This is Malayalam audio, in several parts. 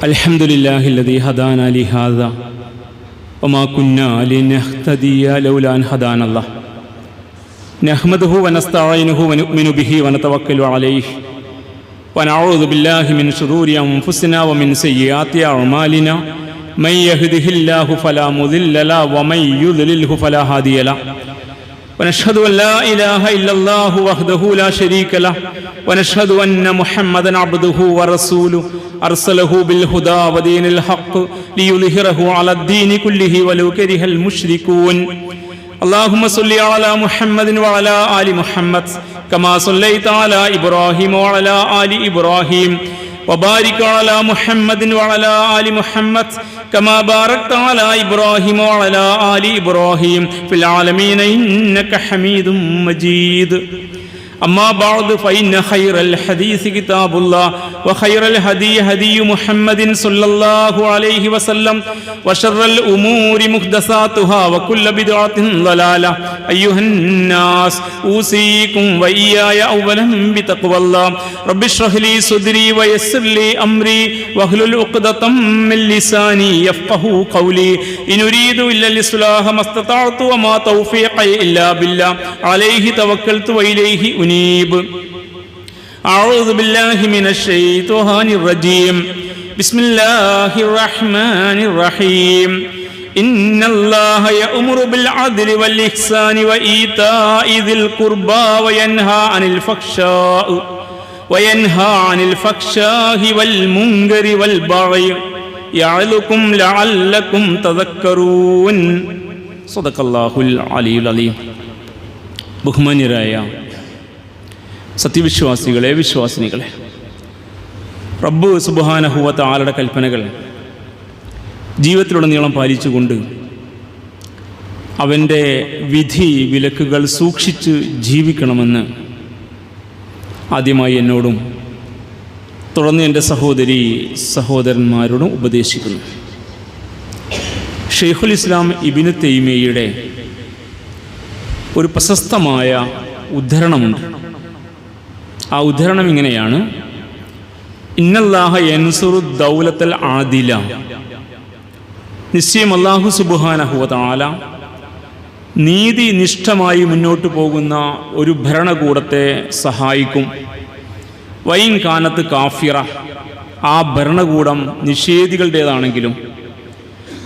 അൽഹംദുലില്ലാഹില്ലദീ ഹദാനാ ലിഹാദാ വമാ കുന്നാ ലിനഹ്തദിയ ലൗലാ അൻ ഹദാനല്ലാഹ് നഹ്മദുഹു വനസ്തഈനുഹു വനുഅ്മിനു ബിഹി വനതവക്കലു അലൈഹി വനഊദു ബില്ലാഹി മിൻ ശുറൂരി അൻഫുസിനാ വമിൻ സയ്യിആതി അഅ്മാലിനാ മൻ യഹ്ദിഹില്ലാഹു ഫലാ മുദില്ല ലഹു വമൻ യുദ്ലിൽഹു ഫലാ ഹാദിയ ലഹു ونشهد أن لا إله إلا الله وحده لا شريك له ونشهد أن محمدا عبده ورسوله أرسله بالهدى ودين الحق ليظهره على الدين كله ولو كره المشركون اللهم صل على محمد وعلى آل محمد كما صليت على إبراهيم وعلى آل إبراهيم وبارك على محمد وعلى آل محمد كما باركت على إبراهيم وعلى آل إبراهيم في العالمين إنك حميد مجيد أما بعد فإن خير الحديث كتاب الله وخير الهدي هدي محمد صلى الله عليه وسلم وشر الأمور محدثاتها وكل بدعة ضلالة أيها الناس أوصيكم وإياي أولا بتقوى الله رب اشرح لي صدري ويسر لي أمري واحلل عقدة من لساني يفقهوا قولي إن أريد إلا الإصلاح ما استطعت وما توفيقي إلا بالله عليه توكلت وإليه أنيب أعوذ بالله من الشيطان الرجيم بسم الله الرحمن الرحيم إن الله يأمر بالعدل والإحسان وإيتاء ذي القربى وينهى عن الفحشاء والمنكر والبغي يعظكم لعلكم تذكرون صدق الله العلي العظيم ബഹുമാന്യരായ സത്യവിശ്വാസികളെ, വിശ്വാസിനികളെ, റബ്ബ് സുബ്ഹാനഹു വ തആലയുടെ കൽപ്പനകൾ ജീവിതത്തിലുടനീളം പാലിച്ചുകൊണ്ട് അവൻ്റെ വിധി വിലക്കുകൾ സൂക്ഷിച്ച് ജീവിക്കണമെന്ന് ആദ്യമായി എന്നോടും തുടർന്ന് എൻ്റെ സഹോദരി സഹോദരന്മാരോടും ഉപദേശിക്കുന്നു. ഷെയ്ഖുൽ ഇസ്ലാം ഇബ്നു തൈമിയ്യയുടെ ഒരു പ്രശസ്തമായ ഉദ്ധരണമുണ്ട്. ആ ഉദ്ധരണം ഇങ്ങനെയാണ്: ഇന്നല്ലാഹ യൻസുറു ദൗലത്തൽ ആദില, നിശ്ചയം അല്ലാഹു സുബ്ഹാനഹു വ തആല നീതിനിഷ്ഠമായി മുന്നോട്ട് പോകുന്ന ഒരു ഭരണകൂടത്തെ സഹായിക്കും. വൈൻ കാനത്ത് കാഫിറ, ആ ഭരണകൂടം നിഷേധികളുടേതാണെങ്കിലും.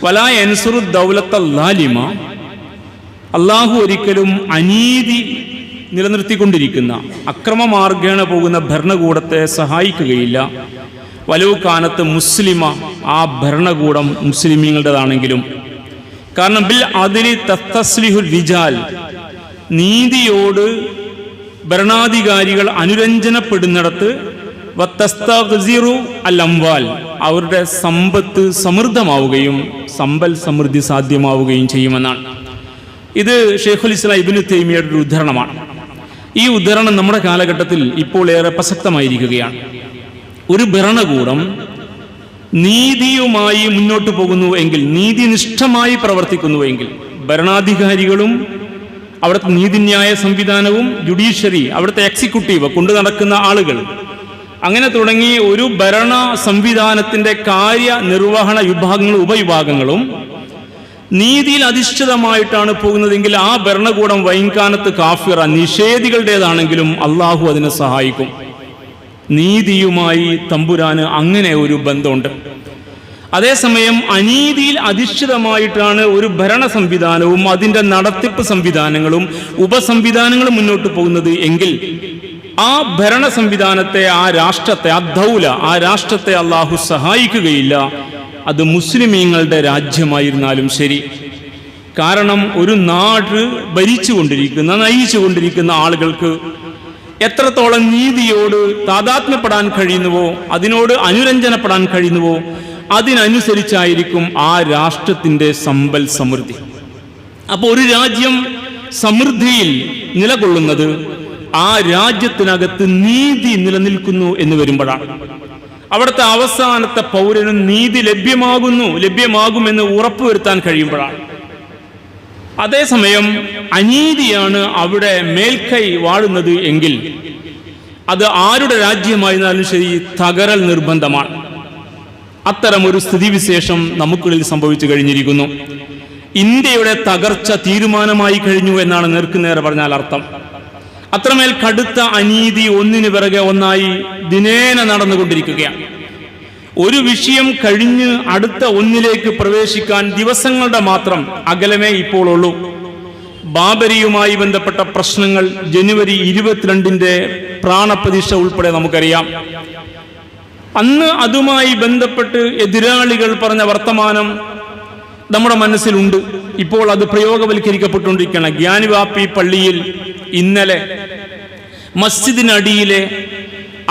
വലാ യൻസുറു ദൗലത്തൽ ലാലിമ, അല്ലാഹു ഒരിക്കലും അനീതി നിലനിർത്തിക്കൊണ്ടിരിക്കുന്ന അക്രമമാർഗേണ പോകുന്ന ഭരണകൂടത്തെ സഹായിക്കുകയില്ല. വലൗ കാനത്ത് മുസ്ലിമ, ആ ഭരണകൂടം മുസ്ലിമീങ്ങളുടേതാണെങ്കിലും. കാരണം ബിൽ അദ്ലി തസ്തസ്ലിഹുൽ റിജാൽ, നീതിയോട് ഭരണാധികാരികൾ അനുരഞ്ജനപ്പെടുന്നിടത്ത് വതസ്തഗ്സിറു അൽ അംവാൽ, അവരുടെ സമ്പത്ത് സമൃദ്ധമാവുകയും സമ്പൽ സമൃദ്ധി സാധ്യമാവുകയും ചെയ്യുമെന്നാണ്. ഇത് ഷെയ്ഖുൽ ഇസ്ലാം ഇബ്നു തൈമിയ്യയുടെ ഒരു ഉദ്ധരണമാണ്. ഈ ഉദ്ധരണം നമ്മുടെ കാലഘട്ടത്തിൽ ഇപ്പോൾ ഏറെ പ്രസക്തമായിരിക്കുകയാണ്. ഒരു ഭരണകൂടം നീതിയുമായി മുന്നോട്ട് പോകുന്നു എങ്കിൽ, നീതിനിഷ്ഠമായി പ്രവർത്തിക്കുന്നുവെങ്കിൽ, ഭരണാധികാരികളും അവിടുത്തെ നീതിന്യായ സംവിധാനവും ജുഡീഷ്യറി, അവിടുത്തെ എക്സിക്യൂട്ടീവ് കൊണ്ടു നടക്കുന്ന ആളുകൾ, അങ്ങനെ തുടങ്ങി ഒരു ഭരണ സംവിധാനത്തിൻ്റെ കാര്യനിർവഹണ വിഭാഗങ്ങളും ഉപവിഭാഗങ്ങളും നീതിയിൽ അധിഷ്ഠിതമായിട്ടാണ് പോകുന്നതെങ്കിൽ ആ ഭരണകൂടം വൈൻകാനത്ത് കാഫിറ, നിഷേധികളുടേതാണെങ്കിലും അള്ളാഹു അതിനെ സഹായിക്കും. നീതിയുമായി തമ്പുരാന് അങ്ങനെ ഒരു ബന്ധമുണ്ട്. അതേസമയം അനീതിയിൽ അധിഷ്ഠിതമായിട്ടാണ് ഒരു ഭരണ സംവിധാനവും അതിൻ്റെ നടത്തിപ്പ് സംവിധാനങ്ങളും ഉപസംവിധാനങ്ങളും മുന്നോട്ട് പോകുന്നത് എങ്കിൽ ആ ഭരണ സംവിധാനത്തെ, ആ രാഷ്ട്രത്തെ, ആ ദൗല, ആ രാഷ്ട്രത്തെ അള്ളാഹു സഹായിക്കുകയില്ല. അത് മുസ്ലിമീങ്ങളുടെ രാജ്യമായിരുന്നാലും ശരി. കാരണം ഒരു നാട് ഭരിച്ചുകൊണ്ടിരിക്കുന്ന, നയിച്ചുകൊണ്ടിരിക്കുന്ന ആളുകൾക്ക് എത്രത്തോളം നീതിയോട് താദാത്മ്യപ്പെടാൻ കഴിയുന്നുവോ, അതിനോട് അനുരഞ്ജനപ്പെടാൻ കഴിയുന്നുവോ, അതിനനുസരിച്ചായിരിക്കും ആ രാഷ്ട്രത്തിൻ്റെ സമ്പൽ സമൃദ്ധി. അപ്പോൾ ഒരു രാജ്യം സമൃദ്ധിയിൽ നിലകൊള്ളുന്നത് ആ രാജ്യത്തിനകത്ത് നീതി നിലനിൽക്കുന്നു എന്ന് വരുമ്പോഴാണ്. അവിടുത്തെ അവസാനത്തെ പൗരനും നീതി ലഭ്യമാകുമെന്ന് ഉറപ്പുവരുത്താൻ കഴിയുമ്പോഴാണ്. അതേസമയം അനീതിയാണ് അവിടെ മേൽക്കൈ വാഴുന്നത് എങ്കിൽ അത് ആരുടെ രാജ്യമായിരുന്നാലും ശരി തകരൽ നിർബന്ധമാണ്. അത്തരമൊരു സ്ഥിതിവിശേഷം നമുക്കുള്ളിൽ സംഭവിച്ചു കഴിഞ്ഞിരിക്കുന്നു. ഇന്ത്യയുടെ തകർച്ച തീരുമാനമായി കഴിഞ്ഞു എന്നാണ് നേർക്കുനേരെ പറഞ്ഞാൽ അർത്ഥം. അത്രമേൽ കടുത്ത അനീതി ഒന്നിനു പിറകെ ഒന്നായി ദിനേന നടന്നുകൊണ്ടിരിക്കുകയാണ്. ഒരു വിഷയം കഴിഞ്ഞ് അടുത്ത ഒന്നിലേക്ക് പ്രവേശിക്കാൻ ദിവസങ്ങളുടെ മാത്രം അകലമേ ഇപ്പോൾ ഉള്ളൂ. ബാബരിയുമായി ബന്ധപ്പെട്ട പ്രശ്നങ്ങൾ ജനുവരി 22 പ്രാണപ്രതിഷ്ഠ ഉൾപ്പെടെ നമുക്കറിയാം. അന്ന് അതുമായി ബന്ധപ്പെട്ട് എതിരാളികൾ പറഞ്ഞ വർത്തമാനം നമ്മുടെ മനസ്സിലുണ്ട്. ഇപ്പോൾ അത് പ്രയോഗവൽക്കരിക്കപ്പെട്ടുകൊണ്ടിരിക്കുകയാണ്. ഗ്യാനിവാപ്പി പള്ളിയിൽ ഇന്നലെ മസ്ജിദിനടിയിലെ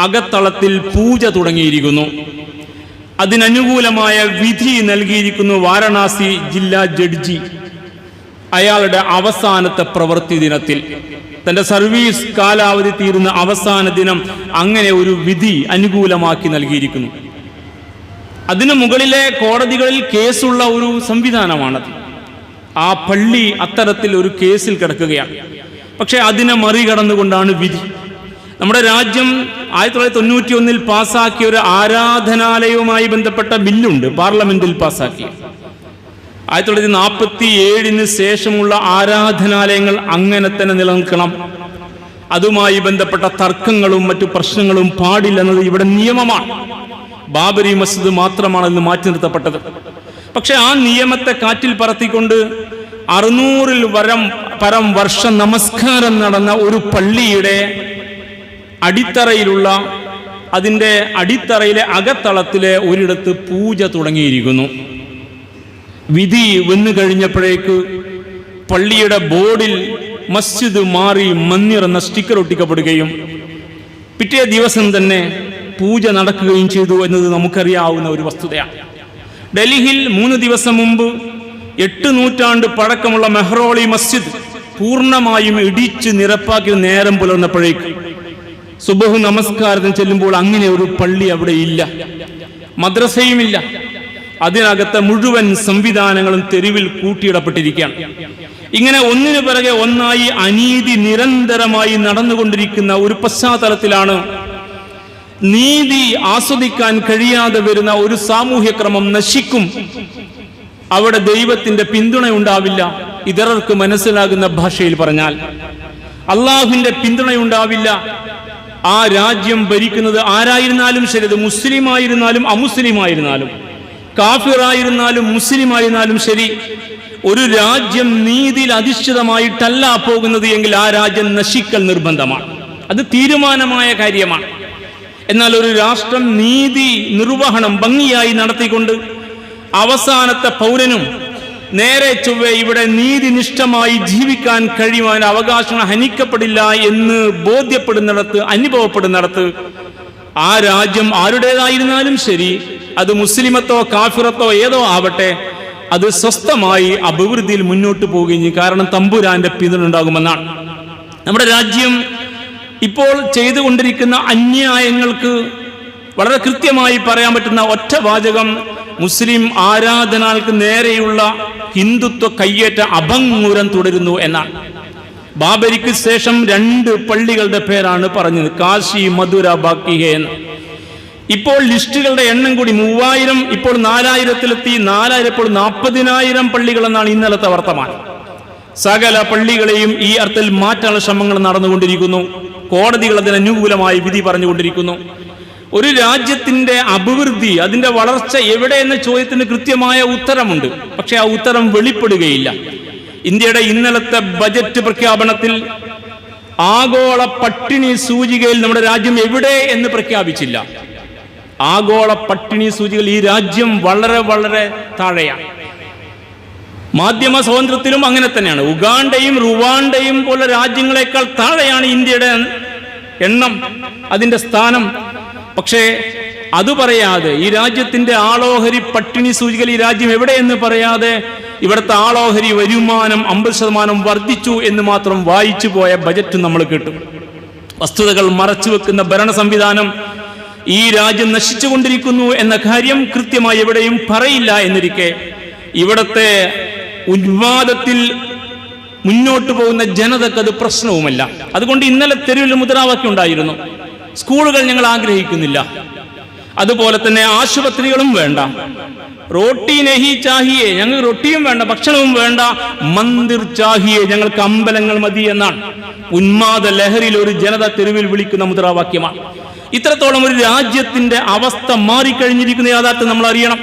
അകത്തളത്തിൽ പൂജ തുടങ്ങിയിരിക്കുന്നു. അതിനനുകൂലമായ വിധി നൽകിയിരിക്കുന്നു വാരണാസി ജില്ലാ ജഡ്ജി. അയാളുടെ അവസാനത്തെ പ്രവൃത്തി ദിനത്തിൽ, തന്റെ സർവീസ് കാലാവധി തീരുന്ന അവസാന ദിനം അങ്ങനെ ഒരു വിധി അനുകൂലമാക്കി നൽകിയിരിക്കുന്നു. അതിനു മുകളിലെ കോടതികളിൽ കേസുള്ള ഒരു സംവിധാനമാണത്. ആ പള്ളി അത്തരത്തിൽ ഒരു കേസിൽ കിടക്കുകയാണ്. പക്ഷെ അതിനെ മറികടന്നുകൊണ്ടാണ് വിധി. നമ്മുടെ രാജ്യം 1991 പാസാക്കിയ ഒരു ആരാധനാലയവുമായി ബന്ധപ്പെട്ട ബില്ലുണ്ട്, പാർലമെന്റിൽ പാസാക്കി. 1947 ശേഷമുള്ള ആരാധനാലയങ്ങൾ അങ്ങനെ തന്നെ നിലനിൽക്കണം. അതുമായി ബന്ധപ്പെട്ട തർക്കങ്ങളും മറ്റു പ്രശ്നങ്ങളും പാടില്ലെന്നത് ഇവിടെ നിയമമാണ്. ബാബരി മസ്ജിദ് മാത്രമാണ് ഇന്ന് മാറ്റി നിർത്തപ്പെട്ടത്. പക്ഷെ ആ നിയമത്തെ കാറ്റിൽ പറത്തിക്കൊണ്ട് 600-ൽ പരം വർഷ നമസ്കാരം നടന്ന ഒരു പള്ളിയുടെ അടിത്തറയിലുള്ള അതിൻ്റെ അടിത്തറയിലെ അകത്തളത്തിലെ ഒരിടത്ത് പൂജ തുടങ്ങിയിരിക്കുന്നു. വിധി വന്നു കഴിഞ്ഞപ്പോഴേക്ക് പള്ളിയുടെ ബോർഡിൽ മസ്ജിദ് മാറി മന്ദിർ എന്ന സ്റ്റിക്കർ ഒട്ടിക്കപ്പെടുകയും പിറ്റേ ദിവസം തന്നെ പൂജ നടക്കുകയും ചെയ്തു എന്നത് നമുക്കറിയാവുന്ന ഒരു വസ്തുതയാണ്. ഡൽഹിയിൽ 3 ദിവസം മുമ്പ് 8 നൂറ്റാണ്ട് പഴക്കമുള്ള മെഹ്റോളി മസ്ജിദ് പൂർണ്ണമായും ഇടിച്ച് നിരപ്പാക്കി നേരം പുലർന്നപ്പോഴേക്ക് സുബഹ് നമസ്കാരത്തിന് ചെല്ലുമ്പോൾ അങ്ങനെ ഒരു പള്ളി അവിടെ ഇല്ല, മദ്രസയുമില്ല. അതിനകത്തെ മുഴുവൻ സംവിധാനങ്ങളും തെരുവിൽ കൂട്ടിയിടപ്പെട്ടിരിക്കുകയാണ്. ഇങ്ങനെ ഒന്നിനു പിറകെ ഒന്നായി അനീതി നിരന്തരമായി നടന്നുകൊണ്ടിരിക്കുന്ന ഒരു പശ്ചാത്തലത്തിലാണ് നീതി ആസ്വദിക്കാൻ കഴിയാതെ വരുന്ന ഒരു സാമൂഹ്യ ക്രമം നശിക്കും. അവിടെ ദൈവത്തിന്റെ പിന്തുണ ഉണ്ടാവില്ല. ഇതരർക്ക് മനസ്സിലാകുന്ന ഭാഷയിൽ പറഞ്ഞാൽ അള്ളാഹുവിന്റെ പിന്തുണയുണ്ടാവില്ല. ആ രാജ്യം ഭരിക്കുന്നത് ആരായിരുന്നാലും ശരി, അത് മുസ്ലിം ആയിരുന്നാലും അമുസ്ലിം ആയിരുന്നാലും, കാഫിറായിരുന്നാലും മുസ്ലിം ആയിരുന്നാലും ശരി, ഒരു രാജ്യം നീതിയിൽ അധിഷ്ഠിതമായിട്ടല്ല പോകുന്നത് എങ്കിൽ ആ രാജ്യം നശിക്കൽ നിർബന്ധമാണ്. അത് തീരുമാനമായ കാര്യമാണ്. എന്നാൽ ഒരു രാഷ്ട്രം നീതി നിർവഹണം ഭംഗിയായി നടത്തിക്കൊണ്ട് അവസാനത്തെ പൗരനും നേരെ ചൊവ്വെ ഇവിടെ നീതിനിഷ്ഠമായി ജീവിക്കാൻ കഴിയുവാൻ അവകാശം ഹനിക്കപ്പെടില്ല എന്ന് ബോധ്യപ്പെടുന്നിടത്ത്, അനുഭവപ്പെടുന്നിടത്ത് ആ രാജ്യം ആരുടേതായിരുന്നാലും ശരി, അത് മുസ്ലിമത്തോ കാഫിറത്തോ ഏതോ ആവട്ടെ, അത് സ്വസ്ഥമായി അഭിവൃദ്ധിയിൽ മുന്നോട്ട് പോവുകയും ചെയ്യും. കാരണം തമ്പുരാന്റെ പിന്തുണ ഉണ്ടാകുമെന്നാണ്. നമ്മുടെ രാജ്യം ഇപ്പോൾ ചെയ്തുകൊണ്ടിരിക്കുന്ന അന്യായങ്ങൾക്ക് വളരെ കൃത്യമായി പറയാൻ പറ്റുന്ന ഒറ്റ വാചകം, മുസ്ലിം ആരാധനകൾക്ക് നേരെയുള്ള ഹിന്ദുത്വ കയ്യേറ്റ അഭംഗുരം തുടരുന്നു എന്നാണ്. ബാബരിക്ക് ശേഷം 2 പള്ളികളുടെ പേരാണ് പറഞ്ഞത്, കാശി, മധുര, ബാക്കിഹെ എന്ന്. ഇപ്പോൾ ലിസ്റ്റുകളുടെ എണ്ണം കൂടി 3000, ഇപ്പോൾ 4000-ലെത്തി. 4000 ഇപ്പോൾ 40,000 പള്ളികൾ എന്നാണ് ഇന്നലത്തെ വർത്തമാനം. സകല പള്ളികളെയും ഈ അർത്ഥത്തിൽ മാറ്റാനുള്ള ശ്രമങ്ങൾ നടന്നുകൊണ്ടിരിക്കുന്നു. കോടതികൾ അതിന് അനുകൂലമായി വിധി പറഞ്ഞുകൊണ്ടിരിക്കുന്നു. ഒരു രാജ്യത്തിന്റെ അഭിവൃദ്ധി, അതിന്റെ വളർച്ച എവിടെ എന്ന ചോദ്യത്തിന് കൃത്യമായ ഉത്തരമുണ്ട്. പക്ഷെ ആ ഉത്തരം വെളിപ്പെടുകയില്ല. ഇന്ത്യയുടെ ഇന്നലത്തെ ബജറ്റ് പ്രഖ്യാപനത്തിൽ ആഗോള പട്ടിണി സൂചികയിൽ നമ്മുടെ രാജ്യം എവിടെ എന്ന് പ്രഖ്യാപിച്ചില്ല. ആഗോള പട്ടിണി സൂചികയിൽ ഈ രാജ്യം വളരെ വളരെ താഴെയാണ്. മാധ്യമ സ്വാതന്ത്ര്യത്തിലും അങ്ങനെ തന്നെയാണ്. ഉഗാണ്ടയും റുവാണ്ടയും പോലെ രാജ്യങ്ങളെക്കാൾ താഴെയാണ് ഇന്ത്യയുടെ എണ്ണം, അതിന്റെ സ്ഥാനം. പക്ഷേ അത് പറയാതെ, ഈ രാജ്യത്തിന്റെ ആളോഹരി പട്ടിണി സൂചികയിൽ ഈ രാജ്യം എവിടെയെന്ന് പറയാതെ ഇവിടുത്തെ ആളോഹരി വരുമാനം 50% വർദ്ധിച്ചു എന്ന് മാത്രം വായിച്ചു പോയ ബജറ്റ് നമ്മൾ കേട്ടു. വസ്തുതകൾ മറച്ചു വെക്കുന്ന ഭരണ സംവിധാനം ഈ രാജ്യം നശിച്ചുകൊണ്ടിരിക്കുന്നു എന്ന കാര്യം കൃത്യമായി എവിടെയും പറയില്ല എന്നിരിക്കെ ഇവിടത്തെ ഉന്മാദത്തിൽ മുന്നോട്ട് പോകുന്ന ജനതക്ക് അത് പ്രശ്നവുമല്ല. അതുകൊണ്ട് ഇന്നലെ തെരുവിൽ മുദ്രാവാക്യം ഉണ്ടായിരുന്നു, സ്കൂളുകൾ ഞങ്ങൾ ആഗ്രഹിക്കുന്നില്ല, അതുപോലെ തന്നെ ആശുപത്രികളും വേണ്ട, റോട്ടി നെഹി ചാഹിയെ, ഞങ്ങൾ റൊട്ടിയും വേണ്ട, ഭക്ഷണവും വേണ്ട, മന്ദിർ ചാഹിയെ, ഞങ്ങൾക്ക് അമ്പലങ്ങൾ മതി എന്നാണ് ഉന്മാദ ലഹരിയിൽ ഒരു ജനത തെരുവിൽ വിളിക്കുന്ന മുദ്രാവാക്യമാണ്. ഇത്രത്തോളം ഒരു രാജ്യത്തിന്റെ അവസ്ഥ മാറിക്കഴിഞ്ഞിരിക്കുന്ന യാഥാർത്ഥ്യം നമ്മൾ അറിയണം.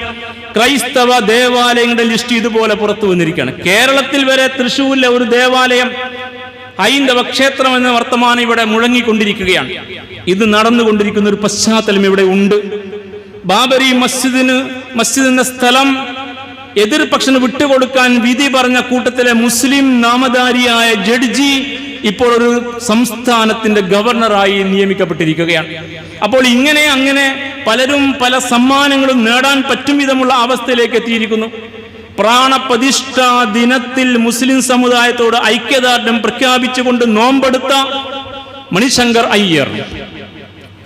ക്രൈസ്തവ ദേവാലയങ്ങളുടെ ലിസ്റ്റ് ഇതുപോലെ പുറത്തു വന്നിരിക്കുകയാണ്. കേരളത്തിൽ വരെ തൃശ്ശൂരിലെ ഒരു ദേവാലയം ഹൈന്ദവ ക്ഷേത്രം എന്ന വർത്തമാനം ഇവിടെ മുഴങ്ങിക്കൊണ്ടിരിക്കുകയാണ്. ഇത് നടന്നുകൊണ്ടിരിക്കുന്ന ഒരു പശ്ചാത്തലം ഇവിടെ ഉണ്ട്. ബാബരി മസ്ജിദ് എന്ന സ്ഥലം എതിർപക്ഷന് വിട്ടുകൊടുക്കാൻ വിധി പറഞ്ഞ കൂട്ടത്തിലെ മുസ്ലിം നാമധാരിയായ ജഡ്ജി ഇപ്പോൾ ഒരു സംസ്ഥാനത്തിന്റെ ഗവർണറായി നിയമിക്കപ്പെട്ടിരിക്കുകയാണ്. അപ്പോൾ ഇങ്ങനെ അങ്ങനെ പലരും പല സമ്മാനങ്ങളും നേടാൻ പറ്റും വിധമുള്ള അവസ്ഥയിലേക്ക് എത്തിയിരിക്കുന്നു. പ്രാണപ്രതിഷ്ഠാ ദിനത്തിൽ മുസ്ലിം സമുദായത്തോട് ഐക്യദാർഢ്യം പ്രഖ്യാപിച്ചുകൊണ്ട് നോമ്പെടുത്ത മണിശങ്കർ അയ്യർ,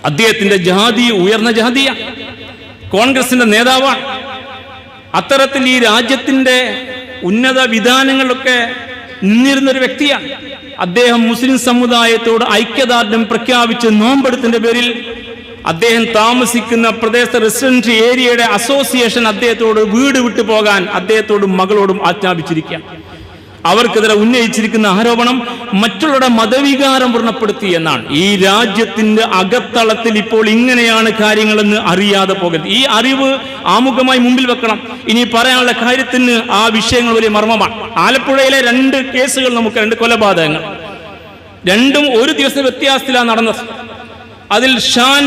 അദ്ദേഹത്തിന്റെ ജാതി ഉയർന്ന ജാതിയാണ്, കോൺഗ്രസിന്റെ നേതാവാണ്. അത്തരത്തിൽ ഈ രാജ്യത്തിന്റെ ഉന്നത വിധാനങ്ങളൊക്കെ നിന്നിരുന്ന ഒരു വ്യക്തിയാണ്. അദ്ദേഹം മുസ്ലിം സമുദായത്തോട് ഐക്യദാർഢ്യം പ്രഖ്യാപിച്ച് നോമ്പെടുത്തിന്റെ പേരിൽ അദ്ദേഹം താമസിക്കുന്ന പ്രദേശ റെസിഡൻഷ്യൽ ഏരിയയുടെ അസോസിയേഷൻ അദ്ദേഹത്തോട് വീട് വിട്ടു പോകാൻ അദ്ദേഹത്തോടും മകളോടും ആജ്ഞാപിച്ചിരിക്കുക. അവർക്കെതിരെ ഉന്നയിച്ചിരിക്കുന്ന ആരോപണം മറ്റുള്ളവരുടെ മതവികാരം വ്രണപ്പെടുത്തി എന്നാണ്. ഈ രാജ്യത്തിന്റെ അകത്തളത്തിൽ ഇപ്പോൾ ഇങ്ങനെയാണ് കാര്യങ്ങളെന്ന് അറിയാതെ പോകരുത്. ഈ അറിവ് ആമുഖമായി മുമ്പിൽ വെക്കണം. ഇനി പറയാനുള്ള കാര്യത്തിന് ആ വിഷയങ്ങൾ വലിയ മർമ്മമാണ്. ആലപ്പുഴയിലെ 2 കേസുകൾ നമുക്ക്, 2 കൊലപാതകങ്ങൾ, രണ്ടും ഒരു ദിവസം വ്യത്യാസത്തിലാണ് നടന്നത്. അതിൽ ഷാൻ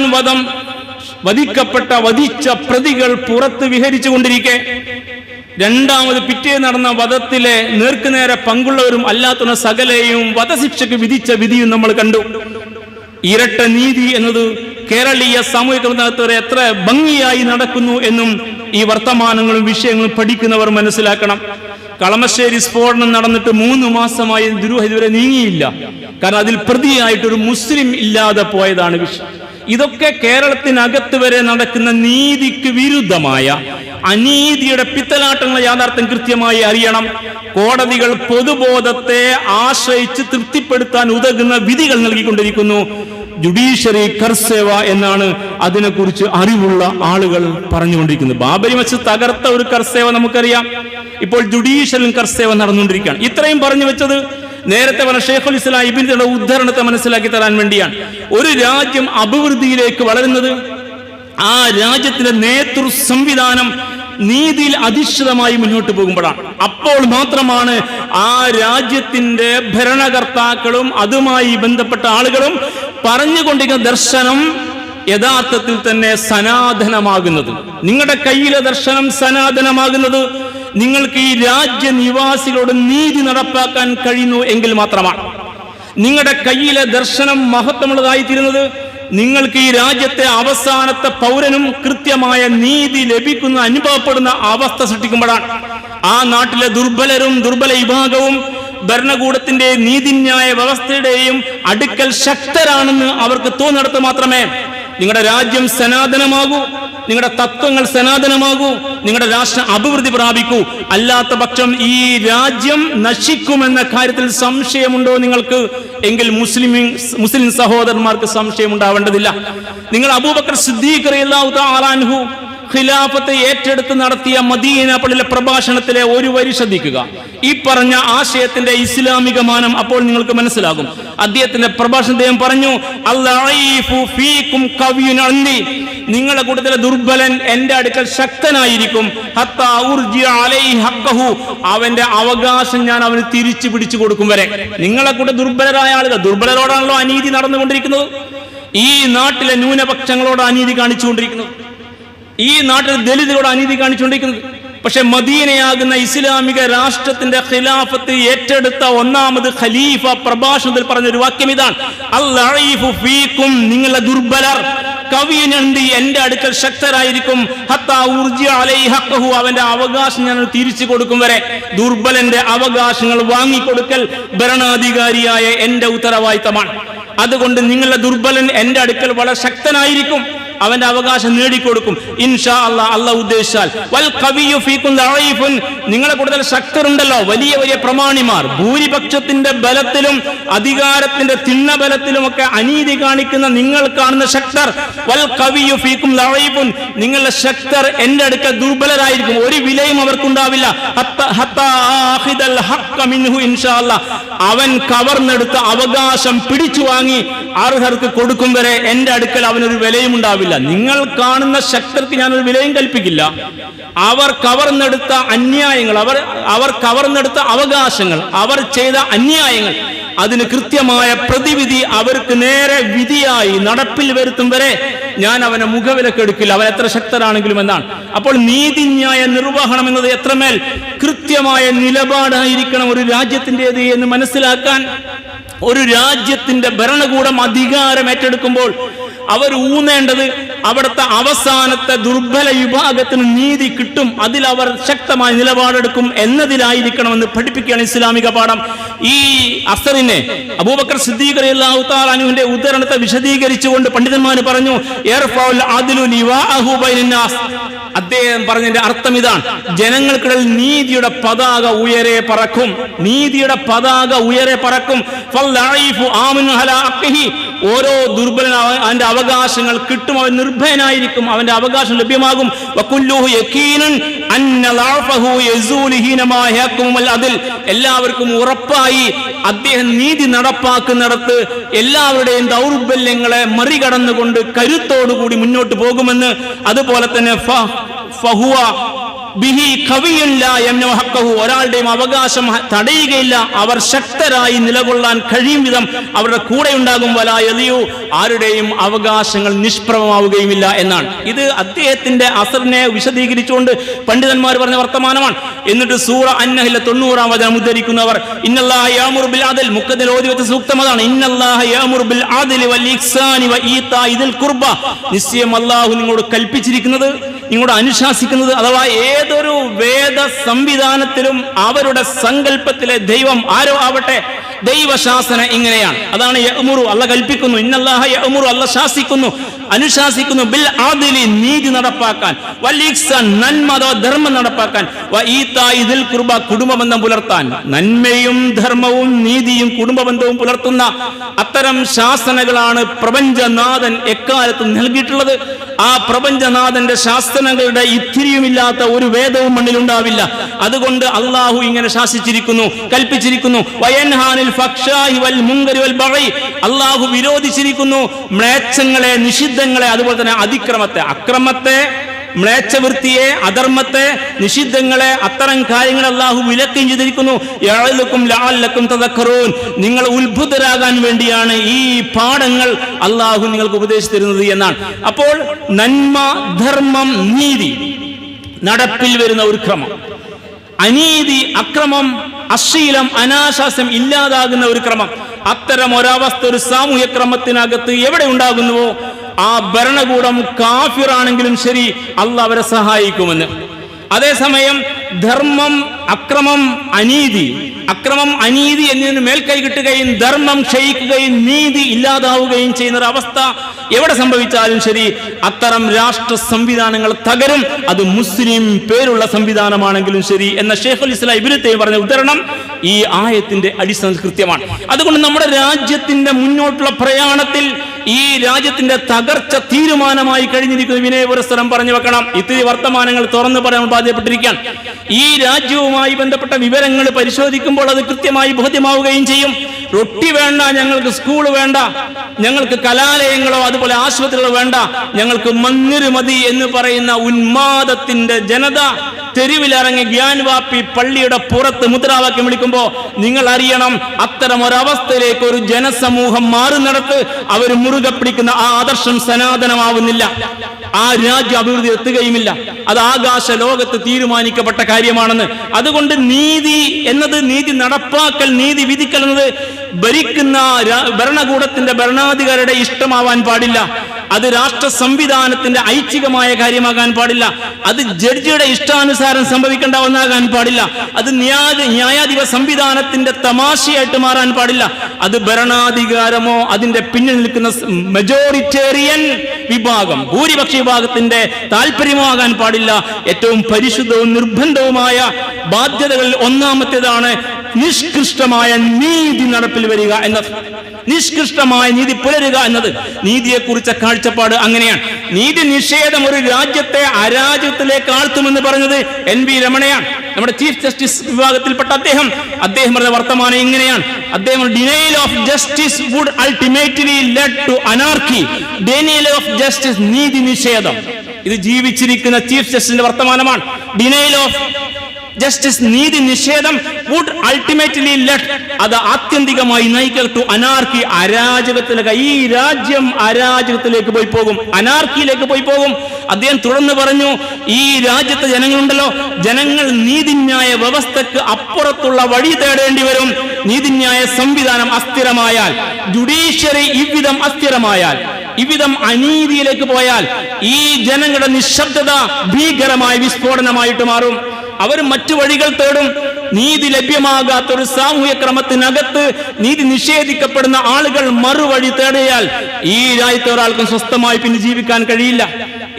വധിച്ച പ്രതികൾ പുറത്ത് വിഹരിച്ചു കൊണ്ടിരിക്കെ രണ്ടാമത് പിറ്റേ നടന്ന വധത്തിലെ നേർക്കുനേരെ പങ്കുള്ളവരും അല്ലാത്ത സകലയും വധശിക്ഷയ്ക്ക് വിധിച്ച വിധിയും നമ്മൾ കണ്ടു. ഇരട്ട നീതി എന്നത് കേരളീയ സാമൂഹിക എത്ര ഭംഗിയായി നടക്കുന്നു എന്നും ഈ വർത്തമാനങ്ങളും വിഷയങ്ങളും പഠിക്കുന്നവർ മനസ്സിലാക്കണം. കളമശ്ശേരി സ്ഫോടനം നടന്നിട്ട് 3 മാസമായി ദുരൂഹം ഇതുവരെ നീങ്ങിയില്ല. കാരണം അതിൽ പ്രതിയായിട്ടൊരു മുസ്ലിം ഇല്ലാതെ പോയതാണ് വിഷയം. ഇതൊക്കെ കേരളത്തിനകത്ത് വരെ നടക്കുന്ന നീതിക്ക് വിരുദ്ധമായ അനീതിയുടെ പിത്തലാട്ടങ്ങൾ യാഥാർത്ഥ്യം കൃത്യമായി അറിയണം. കോടതികൾ പൊതുബോധത്തെ ആശ്രയിച്ച് തൃപ്തിപ്പെടുത്താൻ ഉതകുന്ന വിധികൾ നൽകിക്കൊണ്ടിരിക്കുന്നു. ജുഡീഷ്യറി കർസേവ എന്നാണ് അതിനെക്കുറിച്ച് അറിവുള്ള ആളുകൾ പറഞ്ഞുകൊണ്ടിരിക്കുന്നത്. ബാബരി മസ്ജിദ് തകർത്ത ഒരു കർസേവ നമുക്കറിയാം. ഇപ്പോൾ ജുഡീഷ്യലും കർസേവ നടന്നുകൊണ്ടിരിക്കുകയാണ്. ഇത്രയും പറഞ്ഞു വെച്ചത് നേരത്തെ പറഞ്ഞ ഷെയ്ഖുൽ ഇസ്ലാം ഇബ്നു തൈമിയ്യയുടെ ഉദ്ധരണത്തെ മനസ്സിലാക്കി തരാൻ വേണ്ടിയാണ്. ഒരു രാജ്യം അഭിവൃദ്ധിയിലേക്ക് വളരുന്നത് ആ രാജ്യത്തിന്റെ നേതൃ സംവിധാനം നീതിയിൽ അധിഷ്ഠിതമായി മുന്നോട്ട് പോകുമ്പോഴാണ്. അപ്പോൾ മാത്രമാണ് ആ രാജ്യത്തിന്റെ ഭരണകർത്താക്കളും അതുമായി ബന്ധപ്പെട്ട ആളുകളും പറഞ്ഞുകൊണ്ടിരിക്കുന്ന ദർശനം യഥാർത്ഥത്തിൽ തന്നെ സനാതനമാകുന്നത്. നിങ്ങളുടെ കയ്യിലെ ദർശനം സനാതനമാകുന്നത് നിങ്ങൾക്ക് ഈ രാജ്യനിവാസികളോട് നീതി നടപ്പാക്കാൻ കഴിയുന്നു എങ്കിൽ മാത്രമാണ്. നിങ്ങളുടെ കയ്യിലെ ദർശനം മഹത്വമുള്ളതായിത്തീരുന്നത് നിങ്ങൾക്ക് ഈ രാജ്യത്തെ അവസാനത്തെ പൗരനും കൃത്യമായ നീതി ലഭിക്കുന്ന അനുഭവപ്പെടുന്ന അവസ്ഥ സൃഷ്ടിക്കുമ്പോഴാണ്. ആ നാട്ടിലെ ദുർബലരും ദുർബല വിഭാഗവും ഭരണകൂടത്തിന്റെ നീതിന്യായ വ്യവസ്ഥയുടെയും അടുക്കൽ ശക്തരാണെന്ന് അവർക്ക് തോന്നിടത്ത് മാത്രമേ നിങ്ങളുടെ രാജ്യം സനാതനമാകൂ, നിങ്ങളുടെ തത്വങ്ങൾ സനാതനമാകൂ, നിങ്ങളുടെ രാഷ്ട്രം അഭിവൃദ്ധി പ്രാപിക്കൂ. അല്ലാത്ത പക്ഷം ഈ രാജ്യം നശിക്കുമെന്ന കാര്യത്തിൽ സംശയമുണ്ടോ നിങ്ങൾക്ക്? എങ്കിൽ മുസ്ലിം സഹോദരന്മാർക്ക് സംശയം ഉണ്ടാവേണ്ടതില്ല. നിങ്ങൾ അബൂബക്കർ സിദ്ദീഖ് റളിയല്ലാഹു തആല അൻഹു ഖിലാഫത്ത് ഏറ്റെടുത്ത് നടത്തിയ മദീന പള്ളിയിലെ പ്രഭാഷണത്തിലെ ഒരു വരി ശ്രദ്ധിക്കുക. ഈ പറഞ്ഞ ആശയത്തിന്റെ ഇസ്ലാമിക മാനം അപ്പോൾ നിങ്ങൾക്ക് മനസ്സിലാകും. അദ്ദേഹത്തിന്റെ പ്രഭാഷണം പറഞ്ഞു, നിങ്ങളുടെ കൂട്ടത്തിലെ ദുർബലൻ എന്റെ അടുക്കൽ ശക്തനായിരിക്കും, അവന്റെ അവകാശം ഞാൻ അവന് തിരിച്ചു പിടിച്ചു കൊടുക്കും വരെ. നിങ്ങളെ കൂടെ ദുർബലരായ ആളുകൾ, ദുർബലരോടാണല്ലോ അനീതി നടന്നുകൊണ്ടിരിക്കുന്നത്. ഈ നാട്ടിലെ ന്യൂനപക്ഷങ്ങളോട് അനീതി കാണിച്ചുകൊണ്ടിരിക്കുന്നത്, ഈ നാട്ടിൽ ദലിതരോട് അനീതി കാണിച്ചുകൊണ്ടിരിക്കുന്നത്. പക്ഷെ മദീനയാകുന്ന ഇസ്ലാമിക രാഷ്ട്രത്തിന്റെ ഖിലാഫത്ത് ഏറ്റെടുത്ത ഒന്നാമത് ഖലീഫ പ്രഭാഷണത്തിൽ പറഞ്ഞൊരു വാക്യം ഇതാണ്, നിങ്ങളുടെ ദുർബലർ കവിയനുണ്ട് എന്റെ അടുക്കൽ ശക്തരായിരിക്കും, അവന്റെ അവകാശം ഞാൻ തിരിച്ചു കൊടുക്കും വരെ. ദുർബലന്റെ അവകാശങ്ങൾ വാങ്ങിക്കൊടുക്കൽ ഭരണാധികാരിയായ എന്റെ ഉത്തരവാദിത്തമാണ്. അതുകൊണ്ട് നിങ്ങളുടെ ദുർബലൻ എന്റെ അടുക്കൽ വളരെ ശക്തനായിരിക്കും. അവന്റെ അവകാശം നേടിക്കൊടുക്കും ഇൻഷാ അല്ലാഹ്, അല്ലാഹ് ഉദ്ദേശിച്ചാൽ. വൽ ഖവിയ്യു ഫീകും ദഈഫുൻ, നിങ്ങളെ കൂടുതൽ ശക്തരുണ്ടല്ലോ, വലിയ വലിയ പ്രമാണിമാർ, ഭൂരിപക്ഷത്തിന്റെ ബലത്തിലും അധികാരത്തിന്റെ തിണ്ണബലത്തിലും ഒക്കെ അനീതി കാണിക്കുന്ന നിങ്ങൾ കാണുന്ന ശക്തർ. വൽ ഖവിയ്യു ഫീകും ദഈഫുൻ, നിങ്ങളുടെ ശക്തർ എന്റെ അടുക്കൽ ദുർബലരായിരിക്കും, ഒരു വിലയും അവർക്കുണ്ടാവില്ല. ഹത്താ ആഖിദൽ ഹഖ്ക മിൻഹു ഇൻഷാ അല്ലാഹ്, അവൻ കവർന്നെടുത്ത അവകാശം പിടിച്ചു വാങ്ങി അർഹർക്ക് കൊടുക്കും വരെ എന്റെ അടുക്കൽ അവനൊരു വിലയും ഉണ്ടാവില്ല. നിങ്ങൾ കാണുന്ന ശക്തർക്ക് ഞാനൊരു വിലയും കൽപ്പിക്കില്ല. അവർ കവർന്നെടുത്ത അന്യായങ്ങൾ, അവർ കവർന്നെടുത്ത അവകാശങ്ങൾ, അവർ ചെയ്ത അന്യായങ്ങൾ, അതിന് കൃത്യമായ പ്രതിവിധി അവർക്ക് നേരെ വിധിയായി നടപ്പിൽ വരുത്തും വരെ ഞാൻ അവനെ മുഖവിലക്കെടുക്കില്ല, അവൻ എത്ര ശക്തരാണെങ്കിലും എന്നാണ്. അപ്പോൾ നീതിന്യായ നിർവഹണം എന്നത് എത്രമേൽ കൃത്യമായ നിലപാടായിരിക്കണം ഒരു രാജ്യത്തിൻ്റെത് എന്ന് മനസ്സിലാക്കാൻ, ഒരു രാജ്യത്തിന്റെ ഭരണകൂടം അധികാരം ഏറ്റെടുക്കുമ്പോൾ അവർ ഊന്നേണ്ടത് അവിടുത്തെ അവസാനത്തെ ദുർബല വിഭാഗത്തിന് നീതി കിട്ടും, അതിൽ അവർ ശക്തമായ നിലപാടെടുക്കും എന്നതിലായിരിക്കണമെന്ന് പഠിപ്പിക്കുകയാണ് ഇസ്ലാമിക പാഠം. ഈ അസറിനെ അബൂബക്കർ സിദ്ദീഖ് റളിയല്ലാഹു തആല അൻഹുവിന്റെ ഉദ്ധരണത്തെ വിശദീകരിച്ചുകൊണ്ട് പണ്ഡിതന്മാർ പറഞ്ഞു, ഇർഫഉൽ അദ്ലു ലിവാഅഹു ബൈനന്നാസ്. അദ്ദേഹം പറഞ്ഞതിന്റെ അർത്ഥം ഇതാണ്: ജനങ്ങൾക്കിടയിൽ നീതിയുടെ പതാക ഉയരെ പറക്കും, നീതിയുടെ പതാക ഉയരെ പറക്കും. ഫൽദഈഫു ആമിനു അലാ ഹഖ്ഖിഹി, ഓരോ ദുർബലനായ അവന്റെ അവകാശങ്ങൾ കിട്ടും, അവൻ നിർഭയനായിരിക്കും, അവന്റെ അവകാശം ലഭ്യമാകും. വകുല്ലുഹു യഖീനൻ അന്ന ലഅഫഹു യസൂലു ഹീനമാ യഹ്കുമുൽ അദ്ൽ, എല്ലാവർക്കും ഉറപ്പായി അദ്ദേഹം നീതി നടപ്പാക്കുന്നിടത്ത് എല്ലാവരുടെയും ദൗർബല്യങ്ങളെ മറികടന്നുകൊണ്ട് കരുത്തോടുകൂടി മുന്നോട്ട് പോകുമെന്ന്. അതുപോലെ തന്നെ ഫഹുവ ബിഹി ഖവിയ്യുൻ ലാ യംനഉ ഹഖ്ഖഹു, ഒരാളുടെയും അവകാശം തടയുകയില്ല, അവർ ശക്തരായി നിലകൊള്ളാൻ കഴിയും വിധം അവരുടെ കൂടെ ഉണ്ടാകും. വലാ യലിയു, ആരുടെയും അവകാശങ്ങൾ നിഷ്പ്രഭമാവുകയുമില്ല എന്നാണ്. ഇത് അദ്ദേഹത്തിന്റെ അസറിനെ വിശദീകരിച്ചുകൊണ്ട് പണ്ഡിതന്മാർ പറഞ്ഞ വർത്തമാനമാണ്. എന്നിട്ട് സൂറ അൻ-നഹ്ൽ 90-ാം വചനം ഉദ്ധരിക്കുന്നവർ, ഇന്നല്ലാഹ യഅ്മുറു ബിൽ അദ്ൽ, മുഖദ്ദിൽ ഓതി വെച്ച സൂക്തം അതാണ്, ഇന്നല്ലാഹ യഅ്മുറു ബിൽ അദ്ലി വൽ ഇഹ്സാനി വ ഈതാഇദിൽ ഖുർബ, നിശ്ചയം അല്ലാഹു നിങ്ങളോട് കൽപ്പിച്ചിരിക്കുന്നത്, നിങ്ങളോട് അനുശാസിക്കുന്നത്, അഥവാ ഏതൊരു വേദ സംവിധാനത്തിലും അവരുടെ സങ്കല്പത്തിലെ ദൈവം ആരോ ആവട്ടെ, ദൈവശാസന ഇങ്ങനെയാണ്. അതാണ് യഅ്മുറു, അല്ലാഹ് കൽപ്പിക്കുന്നു, ഇന്നല്ലാഹ യഅ്മുറു, അല്ലാഹ് ശാസിക്കുന്നു, അനുശാസിക്കുന്നു, ബിൽ അദ്ലി, നീതി നടപ്പാക്കാൻ, വൽ ഇഹ്സാൻ, നന്മ അഥവാ ധർമ്മം നടപ്പാക്കാൻ, വ ഈതാഇദിൽ ഖുർബ, കുടുംബബന്ധം പുലർത്താൻ. നന്മയും ധർമ്മവും നീതിയും കുടുംബബന്ധവും പുലർത്തുന്ന അത്തരം ശാസനകളാണ് പ്രപഞ്ചനാഥൻ എക്കാലത്തും നൽകിയിട്ടുള്ളത്. ആ പ്രപഞ്ചനാഥന്റെ ശാസനകളുടെ ഇത്തിരിയുമില്ലാത്ത ഒരു വേദവും മണ്ണിലുണ്ടാവില്ല. അതുകൊണ്ട് അള്ളാഹു ഇങ്ങനെ ശാസിച്ചിരിക്കുന്നു, കൽപ്പിച്ചിരിക്കുന്നു. വയൻഹാനിൽ ഫഹ്ശാഇ വൽ മുൻകരി വൽ ബഗി, അള്ളാഹു വിരോധിച്ചിരിക്കുന്നു മ്ലേച്ഛങ്ങളെ, നിഷിദ്ധങ്ങളെ, അതുപോലെ തന്നെ അതിക്രമത്തെ, അക്രമത്തെ, മ്ലേച്ഛവൃത്തിയെ, അധർമ്മത്തെ, നിഷിദ്ധങ്ങളെ, അത്തരം കാര്യങ്ങൾ അള്ളാഹു വിലക്കുകയും ചെയ്തിരിക്കുന്നു. യഅലക്കും ലഅല്ലക്കും തദക്കറൂൻ, നിങ്ങൾ ഉത്ഭുതരാകാൻ വേണ്ടിയാണ് ഈ പാഠങ്ങൾ അള്ളാഹു നിങ്ങൾക്ക് ഉപദേശിച്ചു തരുന്നത് എന്നാണ്. അപ്പോൾ നന്മ, ധർമ്മം, നീതി നടപ്പിൽ വരുന്ന ഒരു ക്രമം, അനീതി, അക്രമം, അശ്ലീലം, അനാശാസ്യം ഇല്ലാതാകുന്ന ഒരു ക്രമം, അത്തരം ഒരവസ്ഥ ഒരു സാമൂഹ്യ ക്രമത്തിനകത്ത് എവിടെ ഉണ്ടാകുന്നുവോ ആ ഭരണകൂടം കാഫിറാണെങ്കിലും ശരി, അള്ളാഹ് അവരെ സഹായിക്കുമെന്ന്. അതേസമയം ധർമ്മം, അക്രമം, അനീതി എന്നതിന് മേൽക്കൈ കിട്ടുകയും ധർമ്മം ക്ഷയിക്കുകയും നീതി ഇല്ലാതാവുകയും ചെയ്യുന്ന ഒരു അവസ്ഥ എവിടെ സംഭവിച്ചാലും ശരി, അത്തരം രാഷ്ട്ര സംവിധാനങ്ങൾ തകരും. അത് മുസ്ലിം പേരുള്ള സംവിധാനമാണെങ്കിലും ശരി എന്ന ശൈഖുൽ ഇസ്ലാം ഇബ്നു തൈമിയ്യ പറഞ്ഞ ഉദാഹരണം ഈ ആയത്തിന്റെ അടിസ്ഥാന കൃത്യമാണ്. അതുകൊണ്ട് നമ്മുടെ രാജ്യത്തിന്റെ മുന്നോട്ടുള്ള പ്രയാണത്തിൽ ഈ രാജ്യത്തിന്റെ തകർച്ച തീരുമാനമായി കഴിഞ്ഞിരിക്കുന്ന വിനയപുരസ്സരം പറഞ്ഞു വെക്കണം. ഇത്തിരി വർത്തമാനങ്ങൾ തുറന്നു പറയാൻ ബാധ്യപ്പെട്ടിരിക്കുകയാണ്. ഈ രാജ്യവുമായി ബന്ധപ്പെട്ട വിവരങ്ങൾ പരിശോധിക്കുമ്പോൾ അത് കൃത്യമായി ബോധ്യമാവുകയും ചെയ്യും. റൊട്ടി വേണ്ട, ഞങ്ങൾക്ക് സ്കൂൾ വേണ്ട, ഞങ്ങൾക്ക് കലാലയങ്ങളോ അതുപോലെ ആശുപത്രികളോ വേണ്ട, ഞങ്ങൾക്ക് മന്ദിർ മതി എന്ന് പറയുന്ന ഉന്മാദത്തിന്റെ ജനത തെരുവിലിറങ്ങി ഗ്യാൻവാപ്പി പള്ളിയുടെ പുറത്ത് മുദ്രാവാക്യം വിളിക്കുമ്പോൾ നിങ്ങൾ അറിയണം, അത്തരം ഒരവസ്ഥയിലേക്ക് ഒരു ജനസമൂഹം മാറുന്നിടത്ത് അവർ മുറുകെ പിടിക്കുന്ന ആ ആദർശം സനാതനമാവുന്നില്ല, ആ രാജ്യം അഭിവൃദ്ധി എത്തുകയുമില്ല. അത് ആകാശ ലോകത്ത് തീരുമാനിക്കപ്പെട്ട കാര്യമാണെന്ന്. അതുകൊണ്ട് നീതി എന്നത്, നീതി നടപ്പാക്കൽ, നീതി വിധിക്കൽ എന്നത് ഭരിക്കുന്ന ഭരണകൂടത്തിന്റെ ഭരണാധികാരിയുടെ ഇഷ്ടമാവാൻ പാടില്ല. അത് രാഷ്ട്ര സംവിധാനത്തിന്റെ ഐച്ഛികമായ കാര്യമാകാൻ പാടില്ല. അത് ജഡ്ജിയുടെ ഇഷ്ടാനുസാരം സംഭവിക്കേണ്ട ഒന്നാകാൻ പാടില്ല. അത് ന്യായാധിപ സംവിധാനത്തിന്റെ തമാശയായിട്ട് മാറാൻ പാടില്ല. അത് ഭരണാധികാരമോ അതിന്റെ പിന്നിൽ നിൽക്കുന്ന മെജോറിറ്റേറിയൻ വിഭാഗം, ഭൂരിപക്ഷ വിഭാഗത്തിന്റെ താല്പര്യമാകാൻ പാടില്ല. ഏറ്റവും പരിശുദ്ധവും നിർബന്ധവുമായ ബാധ്യതകളിൽ ഒന്നാമത്തേതാണ് നിഷ്കൃഷ്ടമായ നീതി നടപ്പിൽ വരിക എന്നത്. നിഷ്കൃഷ്ടമായ നീതി പുലരുക എന്നത്. നീതിയെക്കുറിച്ച കാഴ്ചപ്പാട് അങ്ങനെയാണ്. നീതി നിഷേധം ഒരു രാജ്യത്തെ അരാജകത്തിലേക്ക് ആഴ്ത്തുമെന്ന് പറഞ്ഞത് NV രമണയാണ്, നമ്മുടെ ചീഫ് ജസ്റ്റിസ് വിഭാഗത്തിൽപ്പെട്ട അദ്ദേഹം പറഞ്ഞ വർത്തമാനം ഇങ്ങനെയാണ്. അദ്ദേഹം denial of justice would ultimately lead to anarchy. Denial of justice, നീതി നിഷേധം. ഇത് ജീവിച്ചിരിക്കുന്ന ചീഫ് ജസ്റ്റിസിന്റെ വർത്തമാനമാണ്. ഡിനയൽ ഓഫ് ജസ്റ്റിസ്, നീതി നിഷേധം, വുഡ് അൾട്ടിമേറ്റ്ലി ലെഡ്, അത് ആത്യന്തികമായി നയിക്കുക ടു അനാർക്കി, അരാജകത്തിലേക്ക്. ഈ രാജ്യം അരാജകത്തിലേക്ക് പോയി പോകും, അനാർക്കിയിലേക്ക് പോയി പോകും. അദ്ദേഹം തുടർന്ന് പറഞ്ഞു, ഈ രാജ്യത്തെ ജനങ്ങളുണ്ടല്ലോ, ജനങ്ങൾ നീതിന്യായ വ്യവസ്ഥക്ക് അപ്പുറത്തുള്ള വഴി തേടേണ്ടി വരും. നീതിന്യായ സംവിധാനം അസ്ഥിരമായാൽ, ജുഡീഷ്യറി ഇவ்விதം അസ്ഥിരമായാൽ, ഇவ்விதം അനീതിയിലേക്ക് പോയാൽ ഈ ജനങ്ങളുടെ നിശബ്ദത ഭീകരമായ വിസ്ഫോടനമായിട്ട് മാറും. അവർ മറ്റു വഴികൾ തേടും. നീതി ലഭ്യമാകാത്ത ഒരു സാമൂഹ്യ ക്രമത്തിനകത്ത് നീതി നിഷേധിക്കപ്പെടുന്ന ആളുകൾ മറുവഴി തേടിയാൽ ഈ രാജ്യത്തെ ഒരാൾക്കും സ്വസ്ഥമായി പിന്നെ ജീവിക്കാൻ കഴിയില്ല.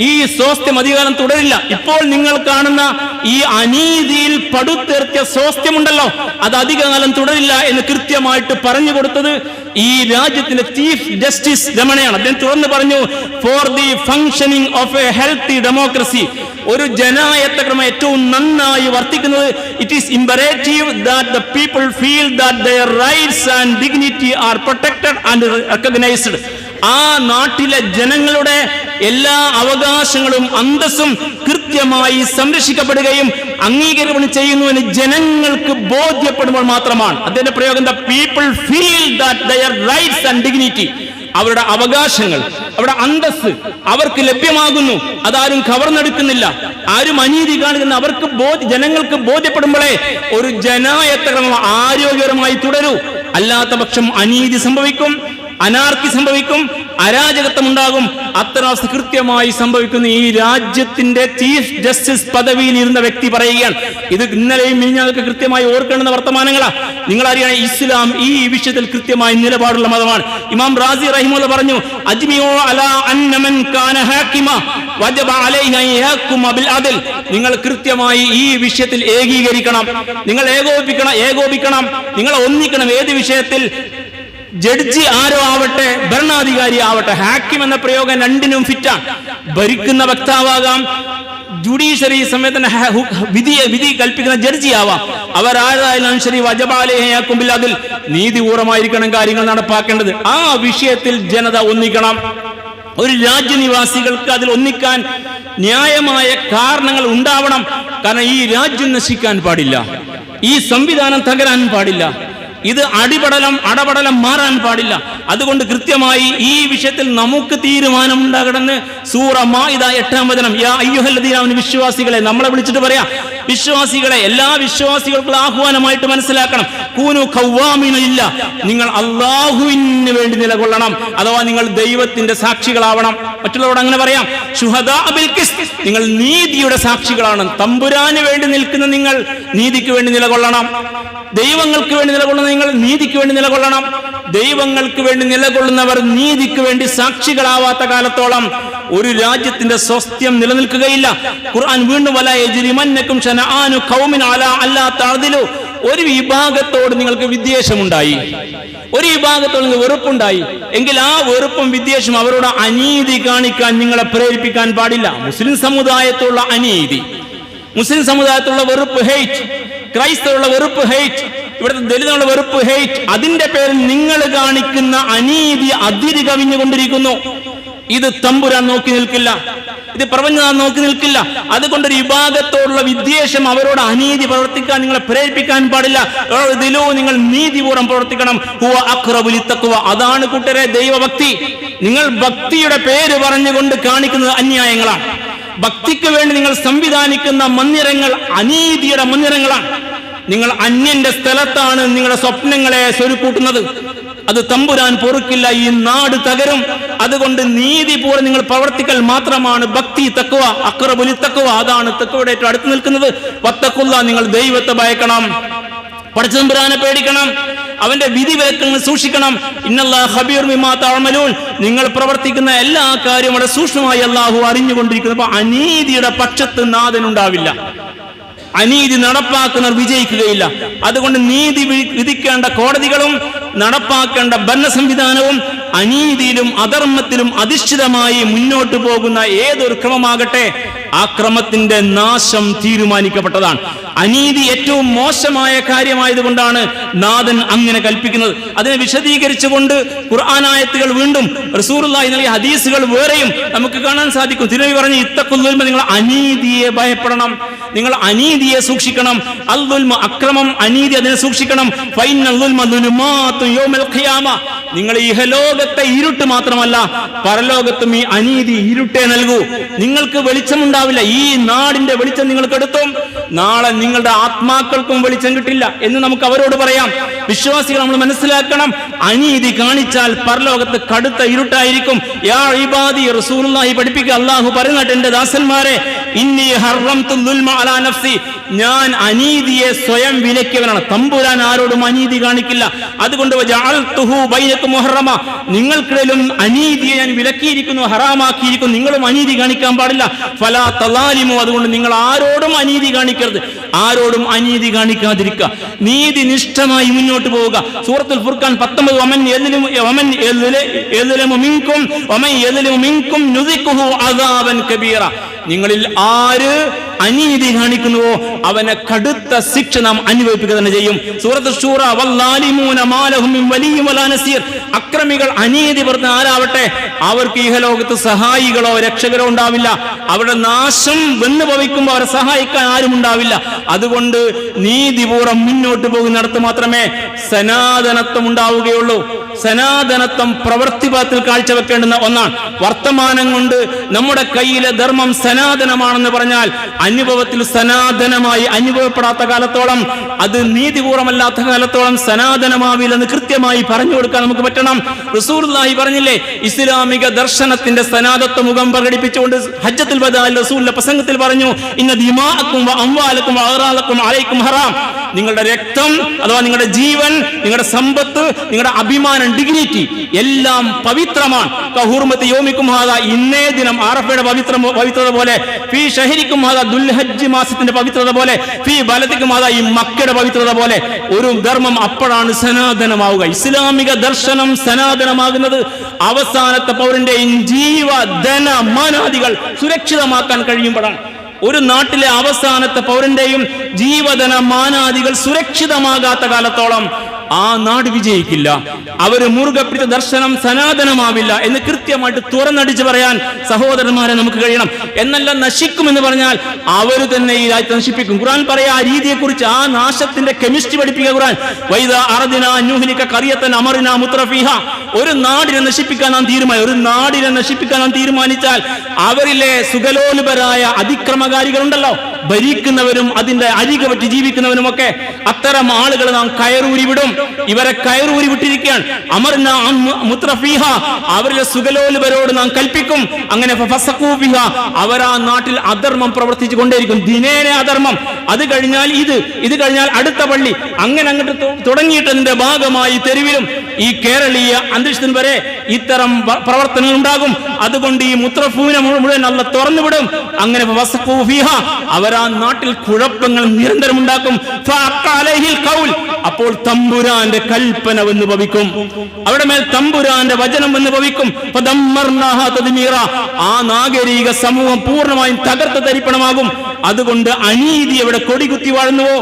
ഈ സ്വാസ്ഥ്യം അധികാരം തുടരില്ല. ഇപ്പോൾ നിങ്ങൾ കാണുന്ന ഈ അനീതിയിൽ പടുത്തേർത്തിയ സ്വാസ്ഥ്യമുണ്ടല്ലോ, അത് അധികകാലം തുടരില്ല എന്ന് കൃത്യമായിട്ട് പറഞ്ഞു കൊടുത്തത് ഈ രാജ്യത്തിന്റെ ചീഫ് ജസ്റ്റിസ് രമണയാണ്. അദ്ദേഹം തുറന്നു പറഞ്ഞു, for the functioning of a healthy democracy, ഒരു ജനായത്ത ക്രമം ഏറ്റവും നന്നായി വർത്തിക്കുന്നത്, it is imperative that the people feel that their rights and dignity are protected and recognised. ആ നാട്ടിലെ ജനങ്ങളുടെ എല്ലാ അവകാശങ്ങളും അന്തസ്സും കൃത്യമായി സംരക്ഷിക്കപ്പെടുകയും അംഗീകരിക്കപ്പെടുകയും ചെയ്യുന്നുവെന്ന് ജനങ്ങൾക്ക് ബോധ്യപ്പെടുമ്പോൾ മാത്രമാണ്. അതിന്റെ പ്രയോഗം the people feel that their rights and dignity, അവരുടെ അവകാശങ്ങൾ, അവരുടെ അന്തസ്സ് അവർക്ക് ലഭ്യമാകുന്നു, അതാരും കവർന്നെടുക്കുന്നില്ല, ആരും അനീതി കാണിക്കുന്ന അവർക്ക് ജനങ്ങൾക്ക് ബോധ്യപ്പെടുമ്പോഴേ ഒരു ജനായത്ത ക്രമം ആരോഗ്യകരമായി തുടരൂ. അല്ലാത്ത പക്ഷം അനീതി സംഭവിക്കും, അനാർക്കി സംഭവിക്കും, അരാജകത്വം ഉണ്ടാകും. അത്തരം അവസ്ഥ കൃത്യമായി സംഭവിക്കുന്ന ഈ രാജ്യത്തിന്റെ ചീഫ് ജസ്റ്റിസ് പദവിയിൽ ഇരുന്ന വ്യക്തി പറയുകയാണ്. ഇത് ഇന്നലെയും മിനിഞ്ഞാന്നൊക്കെ കൃത്യമായി ഓർക്കേണ്ടുന്ന വർത്തമാനങ്ങളാ. നിങ്ങളറിയാം, ഇസ്ലാം ഈ വിഷയത്തിൽ കൃത്യമായി നിലപാടുള്ള മതമാണ്. ഇമാം റാസി റഹിമഹുല്ലാ പറഞ്ഞു, അജ്മിഉ അലാ അന്ന മൻ കാന ഹാകിമ വജബ അലൈഹി അൻ യഹ്കുമ ബിൽ അദ്ൽ. നിങ്ങൾ കൃത്യമായി ഈ വിഷയത്തിൽ ഏകീകരിക്കണം, നിങ്ങൾ ഏകോപിക്കണം, നിങ്ങൾ ഒന്നിക്കണം. ഏത് വിഷയത്തിൽ? ജഡ്ജി ആരോ ആവട്ടെ, ഭരണാധികാരി ആവട്ടെ, ഹാക്കിം എന്ന പ്രയോഗം രണ്ടിനും ഫിറ്റാണ്. ഭരിക്കുന്ന വക്താവാകാം, ജുഡീഷ്യറി സമയത്തിന് വിധി കൽപ്പിക്കുന്ന ജഡ്ജി ആവാം. അവരാരായാലും ശരി, വജബാലേഹയാക്കുമ്പിൽ അതിൽ നീതിപൂർവമായിരിക്കണം കാര്യങ്ങൾ നടപ്പാക്കേണ്ടത്. ആ വിഷയത്തിൽ ജനത ഒന്നിക്കണം. ഒരു രാജ്യനിവാസികൾക്ക് അതിൽ ഒന്നിക്കാൻ ന്യായമായ കാരണങ്ങൾ ഉണ്ടാവണം. കാരണം ഈ രാജ്യം നശിക്കാൻ പാടില്ല, ഈ സംവിധാനം തകരാൻ പാടില്ല, ഇത് അടപടലം മാറാൻ പാടില്ല. അതുകൊണ്ട് കൃത്യമായി ഈ വിഷയത്തിൽ നമുക്ക് തീരുമാനം ഉണ്ടാകണമെന്ന് സൂറ മാഇദ 8-ാം വചനം, യാ അയ്യുഹല്ലദീന ആമനു, വിശ്വാസികളെ, നമ്മളെ വിളിച്ചിട്ട് പറയാം, വിശ്വാസികളെ, എല്ലാ വിശ്വാസികൾക്കും ആഹ്വാനമായിട്ട് മനസ്സിലാക്കണം, കൂനു ഖവ്വാമീന ഇല്ല, നിങ്ങൾ അല്ലാഹുവിന് വേണ്ടി നിലകൊള്ളണം, അഥവാ നിങ്ങൾ ദൈവത്തിന്റെ സാക്ഷികളാവണം. മറ്റുള്ളവരോട് അങ്ങനെ പറയാം, ശുഹദാ ബിൽ ഖിസ്ത്, നിങ്ങൾ നീതിയുടെ സാക്ഷികളാണ്. തമ്പുരാന് വേണ്ടി നിൽക്കുന്ന നിങ്ങൾ നീതിക്ക് വേണ്ടി നിലകൊള്ളണം. ദൈവങ്ങൾക്ക് വേണ്ടി നിലകൊള്ളുന്ന നിങ്ങൾ നീതിക്ക് വേണ്ടി നിലകൊള്ളണം. ദൈവങ്ങൾക്ക് വേണ്ടി നിലകൊള്ളുന്നവർ നീതിക്ക് വേണ്ടി സാക്ഷികളാവാത്ത കാലത്തോളം ഒരു രാജ്യത്തിന്റെ സ്വാസ്ഥ്യം നിലനിൽക്കുകയില്ല. ഖുർആൻ വീണ്ടും വലാ യജ്രിമന്നകും ശനആനു ഖൗമിൻ അലാ അല്ലാ തഅദിലു, ഒരു വിഭാഗത്തോട് നിങ്ങൾക്ക് വിദ്വേഷമുണ്ടായി, ഒരു വിഭാഗത്തോട് നിങ്ങൾക്ക് വെറുപ്പുണ്ടായി എങ്കിൽ ആ വെറുപ്പും വിദ്വേഷവും അവരോട് അനീതി കാണിക്കാൻ നിങ്ങളെ പ്രേരിപ്പിക്കാൻ പാടില്ല. മുസ്ലിം സമുദായത്തിലുള്ള അനീതി, മുസ്ലിം സമുദായത്തിലുള്ള വെറുപ്പ്, ഹെയ്റ്റ്, ക്രൈസ്തവരുടെ വെറുപ്പ്, ഹെയ്റ്റ്, ഇവിടുത്തെ ദലിതങ്ങളുടെ വെറുപ്പ്, ഹെയ്റ്റ്, അതിന്റെ പേരിൽ നിങ്ങൾ കാണിക്കുന്ന അനീതി അതിര് കവിഞ്ഞുകൊണ്ടിരിക്കുന്നു. ഇത് തമ്പുരാൻ നോക്കി നിൽക്കില്ല, ഇത് പ്രപഞ്ചം നോക്കി നിൽക്കില്ല. അതുകൊണ്ടൊരു വിഭാഗത്തോടുള്ള വിദ്വേഷം, അവരോട് അനീതി പ്രവർത്തിക്കാൻ നിങ്ങളെ പ്രേരിപ്പിക്കാൻ പാടില്ല. ഇതിലോ നിങ്ങൾ നീതിപൂർവ്വം പ്രവർത്തിക്കണം. ഹുവ അഖ്റബു ലിത്തഖ്വ, അതാണ് കൂട്ടരെ ദൈവഭക്തി. നിങ്ങൾ ഭക്തിയുടെ പേര് പറഞ്ഞുകൊണ്ട് കാണിക്കുന്നത് അന്യായങ്ങളാണ്. ഭക്തിക്ക് വേണ്ടി നിങ്ങൾ സംവിധാനിക്കുന്ന മന്ദിരങ്ങൾ അനീതിയുടെ മന്ദിരങ്ങളാണ്. നിങ്ങൾ അന്യന്റെ സ്ഥലത്താണ് നിങ്ങളുടെ സ്വപ്നങ്ങളെ സ്വരുക്കൂട്ടുന്നത്. അത് തമ്പുരാൻ പൊറുക്കില്ല, ഈ നാട് തകരും. അതുകൊണ്ട് നീതിപൂർവ്വം നിങ്ങൾ പ്രവർത്തിക്കൽ മാത്രമാണ് ഭക്തി, തഖ്വ, അഖ്റബു ലിത്തഖ്വ, അതാണ് തഖ്വയുടെ ഏറ്റവും അടുത്ത് നിൽക്കുന്നത്. വത്തഖുല്ലാ, നിങ്ങൾ ദൈവത്തെ ഭയക്കണം, പടച്ചതമ്പുരാനെ പേടിക്കണം. അവന്റെ വിധിവിലക്കങ്ങൾ സൂക്ഷിക്കണം. ഇന്നല്ലാഹ ഖബീർ ബിമാ തഅമലൂൻ, നിങ്ങൾ പ്രവർത്തിക്കുന്ന എല്ലാ കാര്യവും വളരെ സൂക്ഷ്മമായി അല്ലാഹു അറിഞ്ഞുകൊണ്ടിരിക്കുന്നു. അപ്പൊ അനീതിയുടെ പക്ഷത്ത് നാഥനുണ്ടാവില്ല, അനീതി നടപ്പാക്കുന്നവർ വിജയിക്കുകയില്ല. അതുകൊണ്ട് നീതി വിധിക്കേണ്ട കോടതികളും നടപ്പാക്കേണ്ട ഭരണ സംവിധാനവും അനീതിയിലും അധർമ്മത്തിലും അധിഷ്ഠിതമായി മുന്നോട്ട് പോകുന്ന ഏതൊരു ക്രമമാകട്ടെ ആ ക്രമത്തിന്റെ നാശം തീരുമാനിക്കപ്പെട്ടതാണ്. അനീതി ഏറ്റവും മോശമായ കാര്യമായതുകൊണ്ടാണ് നാഥൻ അങ്ങനെ കൽപ്പിക്കുന്നത്. അതിനെ വിശദീകരിച്ചുകൊണ്ട് ഖുർആൻ ആയത്തുകൾ വീണ്ടും റസൂലുള്ളാഹി നൽകിയ ഹദീസുകൾ വേറെയും നമുക്ക് കാണാൻ സാധിക്കും. തിരുനബി പറഞ്ഞു, ഇത്തഖുൽ, നിങ്ങൾ അനീതിയെ ഭയപ്പെടണം, നിങ്ങൾ അനീതിയെ സൂക്ഷിക്കണം. അൽ-ദുൽമ, അക്രമം, അനീതി, അതിനെ സൂക്ഷിക്കണം. ഫൈനൽ ദുൽമ ദുലുമാതു യൗമൽ ഖിയാമ, നിങ്ങൾ ഇഹലോകത്തെ ഇരുട്ട് മാത്രമല്ല പരലോകത്തും ഈ അനീതി ഇരുട്ടേ നൽകൂ. നിങ്ങൾക്ക് വെളിച്ചമുണ്ടാവില്ല, ഈ നാടിന്റെ വെളിച്ചം നിങ്ങൾക്ക് എടുത്തും നാളെ നിങ്ങളുടെ ആത്മാക്കൾക്കും വെളിച്ചം കിട്ടില്ല എന്ന് നമുക്ക് അവരോട് പറയാം. വിശ്വാസികൾ നമ്മൾ മനസ്സിലാക്കണം, അനീതി കാണിച്ചാൽ പരലോകത്ത് കടുത്ത ഇരുട്ടായിരിക്കും. യാ ഇബാദി, റസൂലുള്ളാഹി പഠിപ്പിക്കുക, അല്ലാഹു പറയുന്നത്, എന്റെ ദാസന്മാരെ, ഇന്നി ഹറംതു ദുൽമ അലാ നഫ്സി, ഞാൻ അനീതിയെ സ്വയം വിലക്കിയവനാണ്. തമ്പുരാൻ ആരോടും അനീതി കാണിക്കില്ല. അതുകൊണ്ട് വജഅൽതുഹു ബൈനകും മുഹറമ, നിങ്ങൾക്കിടയിലും അനീതിയെ ഞാൻ വിലക്കിയിരിക്കുന്നു, ഹറാമാക്കിയിരിക്കുന്നു. നിങ്ങളും അനീതി കാണിക്കാൻ പാടില്ല. ഫലാ തലാലിമു, അതുകൊണ്ട് നിങ്ങൾ ആരോടും അനീതി കാണിക്കരുത്, ആരോടും അനീതി കാണിക്കാതിരിക്കുക, നീതി നിഷ്ഠമായി മുന്നോട്ട് പോവുക. സൂറത്തുൽ ഫുർഖാൻ 19, വമൻ യദ്ലിമു മിൻകും നുസിഖുഹു അദാബൻ കബീറ, നിങ്ങളിൽ ആര് അനീതി കാണിക്കുന്നുവോ അവനെ കടുത്ത ശിക്ഷ നാം അനുഭവിക്കുക തന്നെ ചെയ്യും. സൂറത്തുൽ ശൂറ, വല്ലാലിമൂന മാലഹും മിൻ വലിയ്യിൻ വലാ നസീർ, അക്രമികൾ, അനീതി പറഞ്ഞ ആരാവട്ടെ അവർക്ക് ഇഹലോകത്ത് സഹായികളോ രക്ഷകരോ ഉണ്ടാവില്ല. അവരുടെ നാശം വന്നു ഭവിക്കുമ്പോൾ അവരെ സഹായിക്കാൻ ആരും ഉണ്ടാവില്ല. അതുകൊണ്ട് നീതിപൂർവ്വം മുന്നോട്ട് പോകുന്നിടത്ത് മാത്രമേ സനാതനത്വം ഉണ്ടാവുകയുള്ളൂ. സനാതനത്വം പ്രവൃത്തിപഥത്തിൽ കാഴ്ചവെക്കേണ്ടുന്ന ഒന്നാണ്. വർത്തമാനം കൊണ്ട് നമ്മുടെ കയ്യിലെ ധർമ്മം സനാതനമാണെന്ന് പറഞ്ഞാൽ അനുഭവത്തിൽ സനാതനമായി അനുഭവപ്പെടാത്ത കാലത്തോളം, അത് നീതിപൂർവമല്ലാത്ത കാലത്തോളം സനാതനമാവില്ലെന്ന് കൃത്യമായി പറഞ്ഞു കൊടുക്കാൻ നമുക്ക് പറ്റണം. റസൂലുള്ളാഹി പറഞ്ഞില്ലേ, ഇസ്ലാമിക ദർശനത്തിന്റെ സനാതത്വ മുഖം പ്രകടിപ്പിച്ചുകൊണ്ട് ഹജ്ജത്തുൽ വദാഇൽ റസൂലിന്റെ പ്രസംഗത്തിൽ പറഞ്ഞു, ഇന്ന ദിമാഅക്കും വ അംവാലക്കും വ അഗ്റാലക്കും അലൈക്കും ഹറാം, നിങ്ങളുടെ രക്തം അഥവാ നിങ്ങളുടെ ജീവൻ, നിങ്ങളുടെ സമ്പത്ത്, നിങ്ങളുടെ അഭിമാനം, ഡിഗ്നിറ്റി എല്ലാം പവിത്രമാണ്. കഹുർമത്തി യൗമിക്കും ഹാദാ, ഇന്നേ ദിനം ആറഫയുടെ പവിത്രത പോലെ, ഫീ ഷഹരിക്കും ഹാദാ, ദുൽഹജ്ജ് മാസത്തിന്റെ പവിത്രത പോലെ, ഫീ ബലദിക്കും ഹാദാ, ഈ മക്കയുടെ പവിത്രത പോലെ. ഒരു ധർമ്മം അപ്പോഴാണ് സനാതനമാവുക. ഇസ്ലാമിക ദർശനം സനാതനമാകുന്നത് അവസാനത്തെ പൗരന്റെയും ജീവ ധന മാനാദികൾ സുരക്ഷിതമാക്കാൻ കഴിയുമ്പോഴാണ്. ഒരു നാട്ടിലെ അവസാനത്തെ പൗരന്റെയും ജീവധന മാനാദികൾ സുരക്ഷിതമാകാത്ത കാലത്തോളം ആ നാട് വിജയിക്കില്ല. അവര് മുറുകെ പിടിച്ച ദർശനം സനാതനമാവില്ല എന്ന് കൃത്യമായിട്ട് തുറന്നടിച്ച് പറയാൻ സഹോദരന്മാരെ നമുക്ക് കഴിയണം. എന്നല്ല നശിക്കുമെന്ന് പറഞ്ഞാൽ അവര് തന്നെ ഈ രാജ്യത്തെ നശിപ്പിക്കും. ഖുർആൻ പറയാ ആ രീതിയെ കുറിച്ച്, ആ നാശത്തിന്റെ കെമിസ്ട്രി പഠിപ്പിക്കുക ഖുർആൻ. വൈദ അർദിന നുഹ്ലിക ഖറിയതൻ അമർനാ മുത്രഫീഹ, ഒരു നാടിനെ നശിപ്പിക്കാൻ നാം തീരുമാനിച്ചാൽ അവരിലെ സുഖലോലുപരായ അതിക്രമകാരികൾ ഉണ്ടല്ലോ, ഭരിക്കുന്നവരും അതിന്റെ അരികെ പറ്റി ജീവിക്കുന്നവനുമൊക്കെ, അത്തരം ആളുകൾ നാം കയറൂരി വിടും. ഇവരെ കയറൂരി വിട്ടിരിക്കുകയാണ്. അമർന മുത്രഫീഹ, അവരിലെ സുഖലോലുപരോട് നാം കൽപ്പിക്കും. അങ്ങനെ അവർ ആ നാട്ടിൽ അധർമ്മം പ്രവർത്തിച്ചു കൊണ്ടേയിരിക്കും, ദിനേനെ അധർമ്മം. അത് കഴിഞ്ഞാൽ ഇത് കഴിഞ്ഞാൽ അടുത്ത പള്ളി, അങ്ങനെ അങ്ങോട്ട് തുടങ്ങിയിട്ടതിന്റെ ഭാഗമായി തെരുവിലും ഈ കേരളീയ അന്തരീക്ഷത്തിന് വരെ ഇത്തരം പ്രവർത്തനങ്ങൾ ഉണ്ടാകും. അതുകൊണ്ട് ഈ മുത്രഫൂനെ മുഴുവൻ അല്ല തുറന്നുവിടും. അങ്ങനെ അവർ ആ നാട്ടിൽ കുഴപ്പങ്ങൾ നിരന്തരം ഉണ്ടാക്കും. അപ്പോൾ തമ്പുരാന്റെ കൽപ്പന വന്ന് ഭവിക്കും, അവിടെ മേൽ തമ്പുരാന്റെ വചനം വന്ന് ഭവിക്കും. ആ നാഗരിക സമൂഹം പൂർണ്ണമായും തകർത്ത തരിപ്പണമാകും. അതുകൊണ്ട് അനീതി എവിടെ കൊടികുത്തി വാഴുന്നുവോ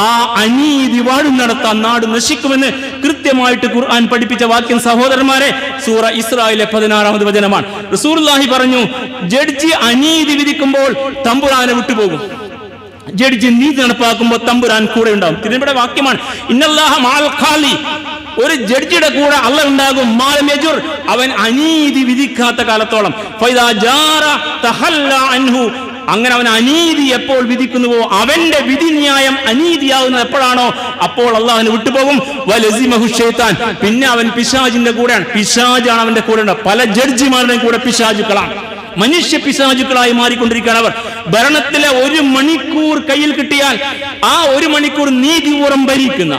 ആ അനീതി വാഴുന്നിടത്ത് നാട് നശിക്കുമെന്ന് കൃത്യമായിട്ട് ഖുർആൻ പഠിപ്പിച്ച വാക്യം സഹോദരന്മാരെ സൂറ ഇസ്രായിലെ 16-ാമത് വചനമാണ്. റസൂലുള്ളാഹി പറഞ്ഞു, ജഡ്ജി അനീതി വിധിക്കുമ്പോൾ തമ്പുരാനെ വിട്ടുപോകും, ജഡ്ജി നീതി നടപ്പാക്കുമ്പോൾ തമ്പുരാൻ കൂടെ ഉണ്ടാകും. ഇതിന്റെ വാക്യമാണ്, ഇന്നല്ലാഹ മഅൽ ഖാലി, ഒരു ജഡ്ജിയുടെ കൂടെ അല്ലാഹ് ഉണ്ടാകും. മാലം യജുർ, അവൻ അനീതി വിധിക്കാത്ത കാലത്തോളം. ഫൈദാ ജാറ തഹല്ല അൻഹു, അങ്ങനെ അവൻ അനീതി എപ്പോൾ വിധിക്കുന്നുവോ, അവന്റെ വിധി ന്യായം അനീതിയാകുന്നത് എപ്പോഴാണോ അപ്പോൾ അള്ളാഹുവിന് വിട്ടുപോകും. വലസിമഹു ശൈത്താൻ, പിന്നെ അവൻ പിശാചിന്റെ കൂടെയാണ്, പിശാചാണ് അവന്റെ കൂടെ ഉണ്ട്. പല ജഡ്ജിമാരുടെയും കൂടെ പിശാചുക്കളാണ്, മനുഷ്യ പിശാചുക്കളായി മാറിക്കൊണ്ടിരിക്കുകയാണ് അവർ. ഭരണത്തിലെ 1 മണിക്കൂർ കയ്യിൽ കിട്ടിയാൽ ആ 1 മണിക്കൂർ നീതിപൂർവ്വം ഭരിക്കുന്ന,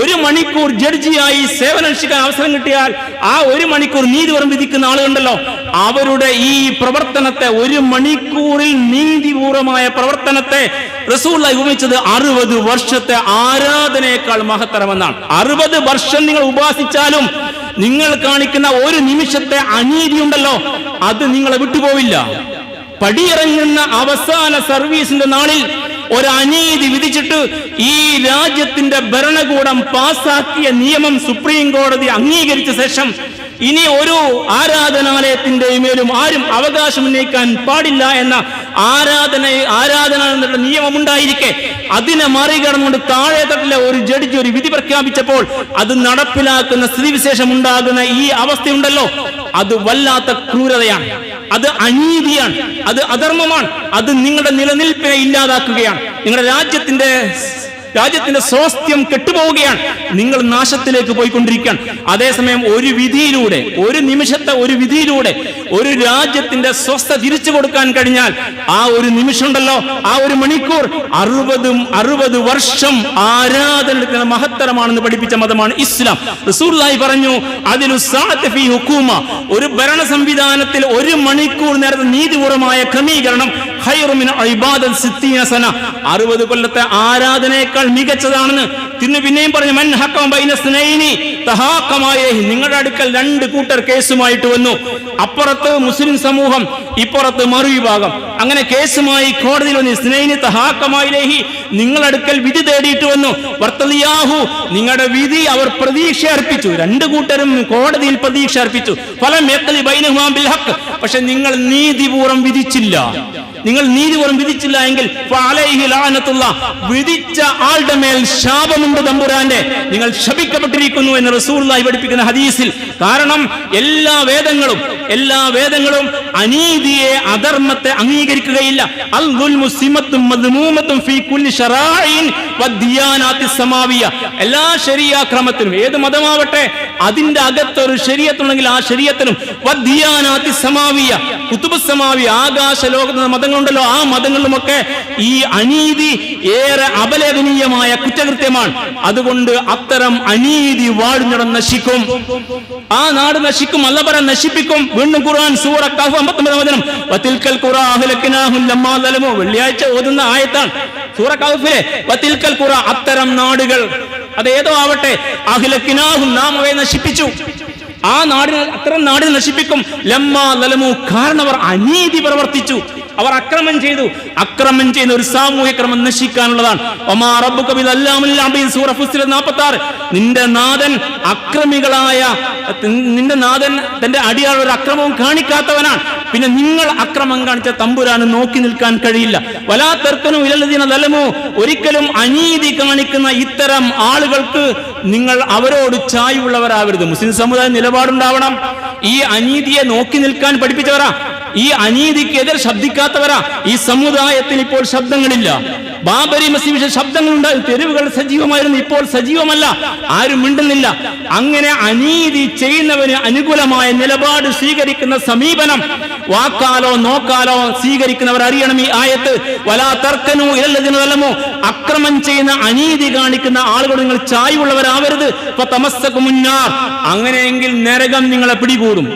1 മണിക്കൂർ ജഡ്ജിയായി സേവനമനുഷ്ഠിക്കാൻ അവസരം കിട്ടിയാൽ ആ 1 മണിക്കൂർ നീതിപൂർവ്വം വിധിക്കുന്ന ആളുകളുണ്ടല്ലോ, അവരുടെ ഈ പ്രവർത്തനത്തെ 1 മണിക്കൂറിൽ നീതിപൂർവമായ പ്രവർത്തനത്തെ റസൂലുള്ളാഹി ഉപമിച്ചത് 60 വർഷത്തെ ആരാധനയേക്കാൾ മഹത്തരമെന്നാണ്. 60 വർഷം നിങ്ങൾ ഉപാസിച്ചാലും നിങ്ങൾ കാണിക്കുന്ന 1 നിമിഷത്തെ അനീതി ഉണ്ടല്ലോ, അത് നിങ്ങളെ വിട്ടുപോവില്ല. പടിയിറങ്ങുന്ന അവസാന സർവീസിന്റെ നാളിൽ ഒരു അനീതി വിധിച്ചിട്ട് ഈ രാജ്യത്തിന്റെ ഭരണകൂടം പാസാക്കിയ നിയമം സുപ്രീം കോടതി അംഗീകരിച്ച ശേഷം ഇനി ഒരു ആരാധനാലയത്തിന്റെ മേലും ആരും അവകാശം ഉന്നയിക്കാൻ പാടില്ല എന്ന ആരാധന നിയമം ഉണ്ടായിരിക്കെ അതിനെ മറികടന്നുകൊണ്ട് താഴെ തട്ടിലെ ഒരു ജഡ്ജി ഒരു വിധി പ്രഖ്യാപിച്ചപ്പോൾ അത് നടപ്പിലാക്കുന്ന സ്ഥിതിവിശേഷം ഉണ്ടാകുന്ന ഈ അവസ്ഥയുണ്ടല്ലോ, അത് വല്ലാത്ത ക്രൂരതയാണ്, അത് അനീതിയാണ്, അത് അധർമ്മമാണ്, അത് നിങ്ങളുടെ നിലനിൽപ്പിനെ ഇല്ലാതാക്കുകയാണ്, നിങ്ങളുടെ രാജ്യത്തിന്റെ സ്വാസ്ഥ്യം കെട്ടുപോവുകയാണ്, നിങ്ങൾ നാശത്തിലേക്ക് പോയിക്കൊണ്ടിരിക്കുകയാണ്. അതേസമയം ഒരു വിധിയിലൂടെ, ഒരു നിമിഷത്തെ ഒരു വിധിയിലൂടെ ഒരു രാജ്യത്തിന്റെ സ്വസ്ഥ തിരിച്ചു കൊടുക്കാൻ കഴിഞ്ഞാൽ ആ ഒരു നിമിഷം ഉണ്ടല്ലോ, ആ 1 മണിക്കൂർ 60 വർഷം ആരാധന മഹത്തരമാണെന്ന് പഠിപ്പിച്ച മതമാണ് ഇസ്ലാം. റസൂലുള്ളാഹി പറഞ്ഞു, അതിലു സഅത ഫീ ഹുകൂമ, ഒരു ഭരണ സംവിധാനത്തിൽ 1 മണിക്കൂർ നേരത്തെ നീതിപൂർവമായ ക്രമീകരണം ഖൈറു മിൻ ഇബാദത്ത് 60 സന, 60 കൊല്ലത്തെ ആരാധനയേക്കാൾ മികച്ചതാണെന്ന്. പിന്നെയും പറഞ്ഞു, മൻ ഹഖമ ബൈന സ്നൈനി തഹാഖമായഹി, നിങ്ങളുടെ അടുക്കൽ 2 കൂട്ടർ കേസുമായിട്ട് വന്നു, അപ്പുറത്ത് മുസ്ലിം സമൂഹം, ഇപ്പുറത്ത് മറുവിഭാഗം, അങ്ങനെ കേസുമായി കോടതിയിൽ വന്നു. സ്നൈനി തഹാഖമായിലേഹി, നിങ്ങളുടെ അടുക്കൽ വിധി തേടിയിട്ട് വന്നു. വർത്തലിയാഹു, നിങ്ങളുടെ വിധി അവർ പ്രതീക്ഷ അർപ്പിച്ചു, 2 കൂട്ടരും കോടതിയിൽ പ്രതീക്ഷ അർപ്പിച്ചു. ഫലം യഖ്ലി ബൈനഹുമാ ബിൽ ഹഖ്, പക്ഷെ നിങ്ങൾ നീതിപൂർവ്വം വിധിച്ചില്ല. നിങ്ങൾ നീതിപൂർവ്വം വിധിച്ചില്ല എങ്കിൽ ഫഅലൈഹി ലഅനത്തുല്ലാഹ്, വിധിച്ച ആളുടെ മേൽ ശാപമുണ്ട് തമ്പുരാന്റെ, നിങ്ങൾ ശപിക്കപ്പെട്ടിരിക്കുന്നു എന്ന് റസൂലുള്ളാഹി പഠിപ്പിക്കുന്ന ഹദീസിൽ. കാരണം എല്ലാ വേദങ്ങളും അനീതിയെ, അധർമ്മത്തെ അംഗീകരിക്കുകയില്ല. അൽ ദുൽമു സിമത്തും മദ്മൂമത്തും ഫീ കുല്ലി ശറാഇൻ വദ്ദിയാനാത്തി സമാവിയ, എല്ലാ ശരിയാ ക്രമത്തിലും, ഏത് മതമാവട്ടെ അതിന്റെ അകത്തൊരു ശരീഅത്തുണ്ടെങ്കിൽ ആ ശരീഅത്തിനും, വദ്ദിയാനാത്തി സമാവിയ, കുതുബ് സമാവിയ, ആകാശ ലോകത്തെ മതങ്ങളുണ്ടല്ലോ, ആ മതങ്ങളിലുമൊക്കെ ഈ അനീതി ഏറെ അപലപനീയമായ കുറ്റകൃത്യമാണ്. അതുകൊണ്ട് അത്തരം അനീതി വാഴുന്നിടം നശിക്കും, ആ നാട് നശിക്കും, അല്ലാഹു നശിപ്പിക്കും. വീണ്ടും ഖുർആൻ സൂറ കഹ്ഫ് 59 വചനം, വതിൽകൽ ഖുറ അഹ്ലക്നാഹും ലമ്മാ സലമു, വെള്ളിയാഴ്ച ഓതുന്ന ആയത്താണ് സൂറ കഹ്ഫിലെ. വതിൽകൽ ഖുറ, അത്തരം നാടുകൾ, അതേതോ ആവട്ടെ, അഹ്ലക്നാഹും, നാം അവയെ നശിപ്പിച്ചു, ആ നാടിനെ, അത്തരം നാടിനെ നശിപ്പിക്കും. ലമ്മാ സലമു, കാരണം അവർ അനീതി പ്രവർത്തിച്ചു, അവർ അക്രമം ചെയ്തു. അക്രമം ചെയ്യുന്ന ഒരു സാമൂഹ്യ ക്രമം നശിക്കാനുള്ളതാണ്. ഒമാ റബ്ബുക ബിദല്ലാമിൽ അബീദ്, സൂറ ഫുസ്സിലത്ത് 46. നിന്റെ നാഥൻ അക്രമികളായ, നിന്റെ നാഥൻ തന്റെ അടിയാളൊരു അക്രമവും കാണിക്കാത്തവനാണ്. പിന്നെ നിങ്ങൾ അക്രമം കാണിച്ച തമ്പുരാന് നോക്കി നിൽക്കാൻ കഴിയില്ല. വലാ തർക്കനു ഇലല്ലദീന ദലമു, ഒരിക്കലും അനീതി കാണിക്കുന്ന ഇത്തരം ആളുകൾക്ക് നിങ്ങൾ അവരോട് ചായ്വുള്ളവരാവരുത്. മുസ്ലിം സമുദായം നിലപാടുണ്ടാവണം. ഈ അനീതിയെ നോക്കി നിൽക്കാൻ പഠിപ്പിച്ചവരാ, ഈ അനീതിക്കെതിരെ ശബ്ദിക്കാത്തവരാ. ഈ സമുദായത്തിൽ ഇപ്പോൾ ശബ്ദങ്ങളില്ല. ബാബരി മസ്ജിദിൽ ശബ്ദങ്ങളുണ്ടായിരുന്നു, തെരുവുകൾ സജീവമായിരുന്നു, ഇപ്പോൾ സജീവമല്ല, ആരും മിണ്ടുന്നില്ല. അങ്ങനെ അനീതി ചെയ്യുന്നവന് അനുകൂലമായ നിലപാട് സ്വീകരിക്കുന്ന സമീപനം വാക്കാലോ നോക്കാലോ സ്വീകരിക്കുന്നവർ അറിയണം ഈ ആയത്ത്. വലാ തർക്കനു ഇലല്ലദീന ദലമു, അക്രമം ചെയ്യുന്ന, അനീതി കാണിക്കുന്ന ആളുകൾ നിങ്ങൾ ചായ്വുള്ളവരാവരുത്. ഫതമസ്സകുമുന്നാർ, അങ്ങനെയെങ്കിൽ നരകം നിങ്ങളെ പിടികൂടും.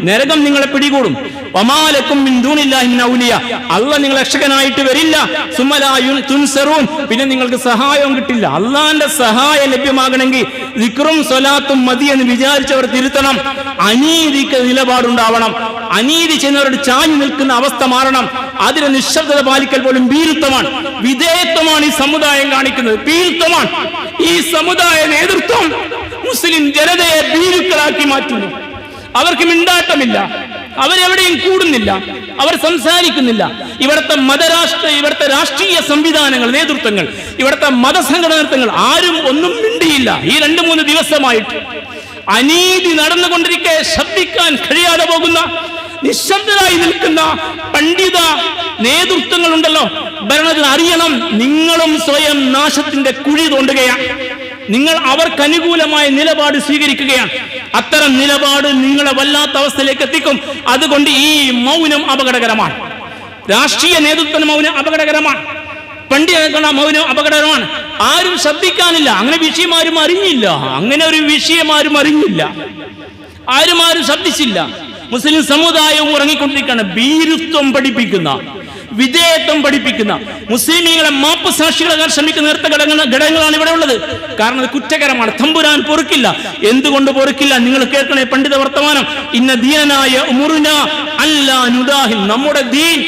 വമാലക്കും മിൻ ദൂനില്ലാഹി മിൻ ഔലിയ, അല്ലാഹ് നിങ്ങൾ രക്ഷകനായിട്ട് വരില്ല. സുമലാ തുൻസറൂൻ, പിന്നെ നിങ്ങൾക്ക് സഹായവും കിട്ടില്ല. അള്ളാന്റെ സഹായം ലഭ്യമാകണമെങ്കിൽ ദിക്റും സ്വലാത്തും മതി എന്ന് വിചാരിച്ചവർ തിരുത്തണം. അനീതിക്ക് നിലപാടുണ്ടാവണം. അനീതി ചെയ്യുന്നവരോട് ചാഞ്ഞു നിൽക്കുന്ന അവസ്ഥ മാറണം. അതിന് നിശബ്ദത പാലിക്കൽ പോലും ഭീരുത്വമാണ്, വിധേയത്വമാണ് ഈ സമുദായം കാണിക്കുന്നത്, ഭീരുത്വമാണ്. ഈ സമുദായ നേതൃത്വം മുസ്ലിം ജനതയെ ഭീരുക്കളാക്കി മാറ്റുന്നു. അവർക്ക് മിണ്ടാട്ടമില്ല, അവരെവിടെയും കൂടുന്നില്ല, അവർ സംസാരിക്കുന്നില്ല. ഇവിടുത്തെ രാഷ്ട്രീയ സംവിധാനങ്ങൾ, നേതൃത്വങ്ങൾ, ഇവിടുത്തെ മതസംഘടനകൾ ആരും ഒന്നും മിണ്ടിയില്ല. ഈ 2-3 ദിവസമായിട്ട് അനീതി നടന്നുകൊണ്ടിരിക്കെ ശബ്ദിക്കാൻ കഴിയാതെ പോകുന്ന, നിശബ്ദരായി നിൽക്കുന്ന പണ്ഡിത നേതൃത്വങ്ങളുണ്ടല്ലോ. ഭരണത്തിന് അറിയണം, നിങ്ങളും സ്വയം നാശത്തിന്റെ കുഴി തോണ്ടുകയാണ്. നിങ്ങൾ അവർക്ക് അനുകൂലമായ നിലപാട് സ്വീകരിക്കുകയാണ്. അത്തരം നിലപാട് നിങ്ങളെ വല്ലാത്ത അവസ്ഥയിലേക്ക് എത്തിക്കും. അതുകൊണ്ട് ഈ മൗനം അപകടകരമാണ്. രാഷ്ട്രീയ നേതൃത്വ മൗനം അപകടകരമാണ്. പണ്ഡിതൻ മൗനം അപകടകരമാണ്. ആരും ശ്രദ്ധിക്കാനില്ല. അങ്ങനെ വിഷയം ആരും അറിഞ്ഞില്ല. അങ്ങനെ ഒരു വിഷയം ആരും അറിഞ്ഞില്ല, ആരും ശ്രദ്ധിച്ചില്ല. മുസ്ലിം സമുദായവും ഉറങ്ങിക്കൊണ്ടിരിക്കുകയാണ്. ഭീരുത്വം പഠിപ്പിക്കുന്ന, വിധേയത്വം പഠിപ്പിക്കുന്ന, മുസ്ലിമീങ്ങളെ മാപ്പ് സാക്ഷികളാകാൻ ശ്രമിക്കുന്ന നേരത്തെ ഘടകങ്ങളാണ് ഇവിടെ ഉള്ളത്. കാരണം അത് കുറ്റകരമാണ്. തമ്പുരാൻ പൊറുക്കില്ല. എന്തുകൊണ്ട് പൊറുക്കില്ല? നിങ്ങൾ കേൾക്കണേ പണ്ഡിത വർത്തമാനം. ഇന്ന ദീനനായ ഉമുറുന അല്ലാ നുദാഹിൻ. നമ്മുടെ ദീൻ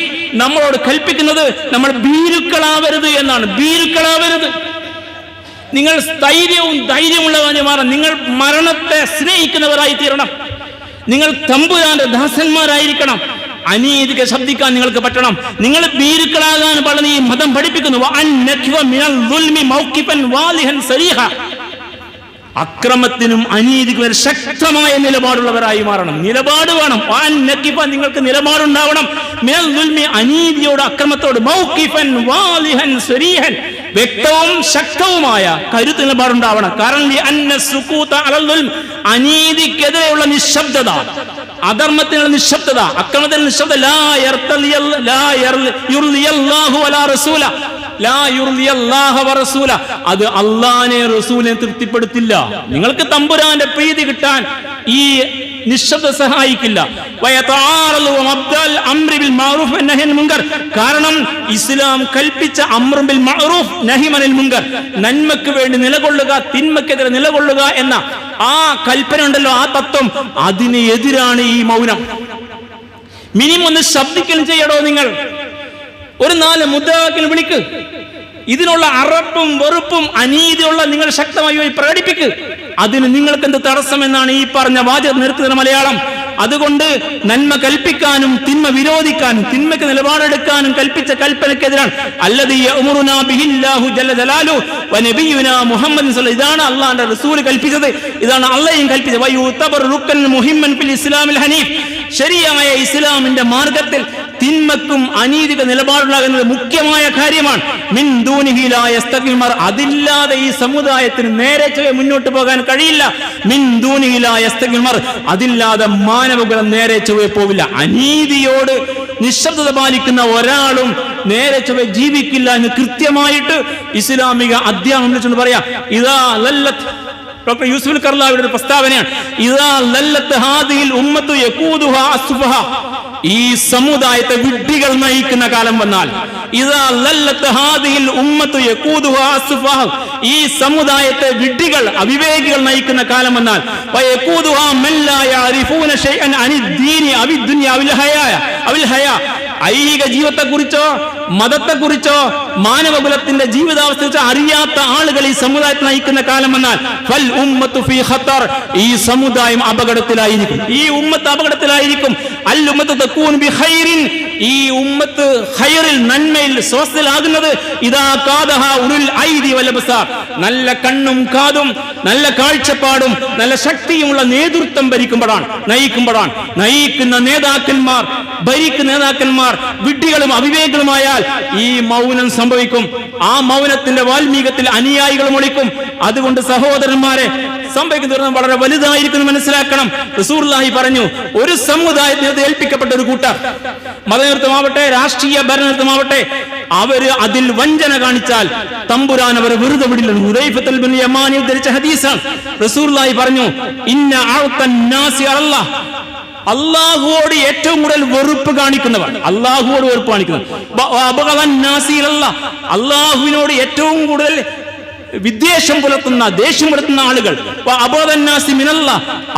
നമ്മളോട് കൽപ്പിക്കുന്നത് നമ്മൾ ഭീരുക്കളാവരുത് എന്നാണ്. ഭീരുക്കളാവരുത്. നിങ്ങൾ ധൈര്യമുള്ളവരായി മാറാൻ. നിങ്ങൾ മരണത്തെ സ്നേഹിക്കുന്നവരായി തീരണം. നിങ്ങൾ തമ്പുരാന്റെ ദാസന്മാരായിരിക്കണം. അനീതിക്ക് ശബ്ദിക്കാൻ നിങ്ങൾക്ക് പറ്റണം. നിങ്ങൾ ഭീരുക്കളാകാൻ പറഞ്ഞ് ഈ മതം പഠിപ്പിക്കുന്നു. അക്രമത്തിനും അനീതിക്കും ശക്തമായ നിലപാടുള്ളവരായി മാറണം. നിലപാട് വേണം. നിങ്ങൾക്ക് നിലപാടുണ്ടാവണം. അനീതിയോട്, അക്രമത്തോട് വ്യക്തവും ശക്തവുമായ കരുത്ത് നിലപാടുണ്ടാവണം. കാരണം അനീതിക്കെതിരെയുള്ള നിശബ്ദത, അധർമ്മത്തിനുള്ള നിശബ്ദത, അക്രമത്തിനുള്ള നിശബ്ദത. അത് അള്ളാനെ റസൂലിനെ തൃപ്തിപ്പെടുത്തില്ല. നിങ്ങൾക്ക് തമ്പുരാന്റെ പ്രീതി കിട്ടാൻ ഈ നിശബ്ദത സഹായിക്കില്ല. കാരണം ഇസ്ലാം കൽപ്പിച്ച അംറു ബിൽ മഅറൂഫ് നഹി അനിൽ മുൻകർ, നന്മയ്ക്ക് വേണ്ടി നിലകൊള്ളുക, തിന്മയ്ക്കെതിരെ നിലകൊള്ളുക എന്ന ആ കൽപ്പന ഉണ്ടല്ലോ, ആ തത്വം, അതിന് എതിരാണ് ഈ മൗനം. മിനിമം ഒന്ന് ശബ്ദിക്കലും ചെയ്യടോ. നിങ്ങൾ ഒരു 4 മുദ്രാവാക്യം വിളിക്ക്. ഇതിനുള്ള അറപ്പും വെറുപ്പും അനീതിയുള്ള നിങ്ങൾ ശക്തമായി പ്രകടിപ്പിക്ക്. അതിന് നിങ്ങൾക്ക് എന്ത് തടസ്സമെന്നാണ് ഈ പറഞ്ഞ വാചകം നിർത്തുന്ന മലയാളം. അതുകൊണ്ട് നന്മ കൽപ്പിക്കാനും തിന്മ വിരോധിക്കാനും തിന്മയ്ക്ക് നിലപാടെടുക്കാനും കൽപ്പിച്ച കൽപ്പനക്കെതിരാണ്. ഇതാണ് അള്ളാന്റെ റസൂൽ കൽപ്പിച്ചത്, ഇതാണ് അള്ളയും കൽപ്പിച്ചത്. ശരിയായ ഇസ്ലാമിന്റെ മാർഗത്തിൽ തിന്മക്കും അനീതിക്ക് നിലപാടുണ്ടാകുന്നത് മുഖ്യമായ കാര്യമാണ്. അതില്ലാതെ ഈ സമുദായത്തിന് നേരെ മുന്നോട്ട് പോകാൻ കഴിയില്ല. അതില്ലാതെ മാനവകുലം നേരെ ചൊവ്വേ പോവില്ല. അനീതിയോട് നിശബ്ദത പാലിക്കുന്ന ഒരാളും നേരെ ചൊവ്വേ ജീവിക്കില്ല എന്ന് കൃത്യമായിട്ട് ഇസ്ലാമിക അധ്യാപനം വിളിച്ചെന്ന് പറയാം. ഇതാ ലല്ലത്ത്, ഡോക്ടർ യൂസുഫ് കർലാവിയുടെ ഒരു പ്രസ്താവനയാണ്. ഇതാ ലല്ലത്ത് ഹാദിഹിൽ ഉമ്മത്തു യഖൂദുഹാ അസ്ഫഹ. ഈ സമുദായത്തെ വിഡ്ഢികൾ നയിക്കുന്ന കാലം വന്നാൽ, ഇതാ ലല്ലത്ത് ഹാദിഹിൽ ഉമ്മത്തു യഖൂദുഹാ അസ്ഫഹ, ഈ സമുദായത്തെ വിഡ്ഢികൾ, അവിവേകികൾ നയിക്കുന്ന കാലം വന്നാൽ, വയഖൂദുഹാ മൻ ലാ യഅരിഫൂന ശൈഅൻ അനിദ്ദീനി അവിദ്ദുനിയ അവിൽ ഹയാ. ഐഹിക ജീവിതത്തെക്കുറിച്ചോ മതത്തെക്കുറിച്ചോ മാനവകുലത്തിന്റെ ജീവിതാവസ്ഥ അറിയാത്ത ആളുകൾ ഈ സമുദായത്തെ നയിക്കുന്ന കാലം വന്നാൽ ഫൽ ഉമ്മത്തു ഫീ ഖത്തർ, ഈ സമുദായം അപകടത്തിലായിരിക്കും. ഈ ഉമ്മത്ത് അപകടത്തിലായിരിക്കും. അൽ ഉമ്മത്തു തകൂൻ ബി ഖൈറിൻ, ഈ ഉമ്മത്ത് ഖൈറിൽ, നന്മയിൽ, സ്വസ്ഥലാകുന്നത് ഇദാ കാദഹ ഉലുൽ ഐദി വൽ അബ്സാർ, നല്ല കണ്ണും കാതും നല്ല കാഴ്ചപ്പാടും നല്ല ശക്തിയുമുള്ള നേതൃത്വം നയിക്കുമ്പോഴാണ്. നയിക്കുന്ന നേതാക്കന്മാർ, ഭരിക്കുന്ന നേതാക്കന്മാർ വിഡ്ഢികളും അവിവേകളുമായാൽ ഈ മൗനം സംഭവിക്കും. ആ മൗനത്തിന്റെ വാൽമീകത്തിൽ അനുയായികൾ ഒളിക്കും. അതുകൊണ്ട് സഹോദരന്മാരെ, സംഭവിക്കുന്നത് വളരെ വലുതായിരിക്കും മനസ്സിലാക്കണം. റസൂലുള്ളാഹി പറഞ്ഞു, ഒരു സമുദായത്തിന് ഏൽപ്പിക്കപ്പെട്ട ഒരു കൂട്ടർ, മതനേതൃത്വമാവട്ടെ രാഷ്ട്രീയ ഭരണനേതൃത്വമാവട്ടെ, അവര് അതിൽ വഞ്ചന കാണിച്ചാൽ തമ്പുരാൻ അവരെ വെറുതെ വിടില്ല. ഹുദൈഫത്തുൽ ബിൻ യമാനി ഉദ്ധരിച്ച ഹദീസാണ്. റസൂലുള്ളാഹി പറഞ്ഞു, ഇന്ന അഅതൻ നാസി അല്ലാഹ്, അള്ളാഹുവോട് ഏറ്റവും കൂടുതൽ വെറുപ്പ് കാണിക്കുന്നവർ, അള്ളാഹുവോട് വെറുപ്പ് കാണിക്കുന്നവർ, അള്ളാഹുവിനോട് ഏറ്റവും കൂടുതൽ വിദ്വേഷം പുലർത്തുന്ന, ദേഷ്യം പുലർത്തുന്ന ആളുകൾ,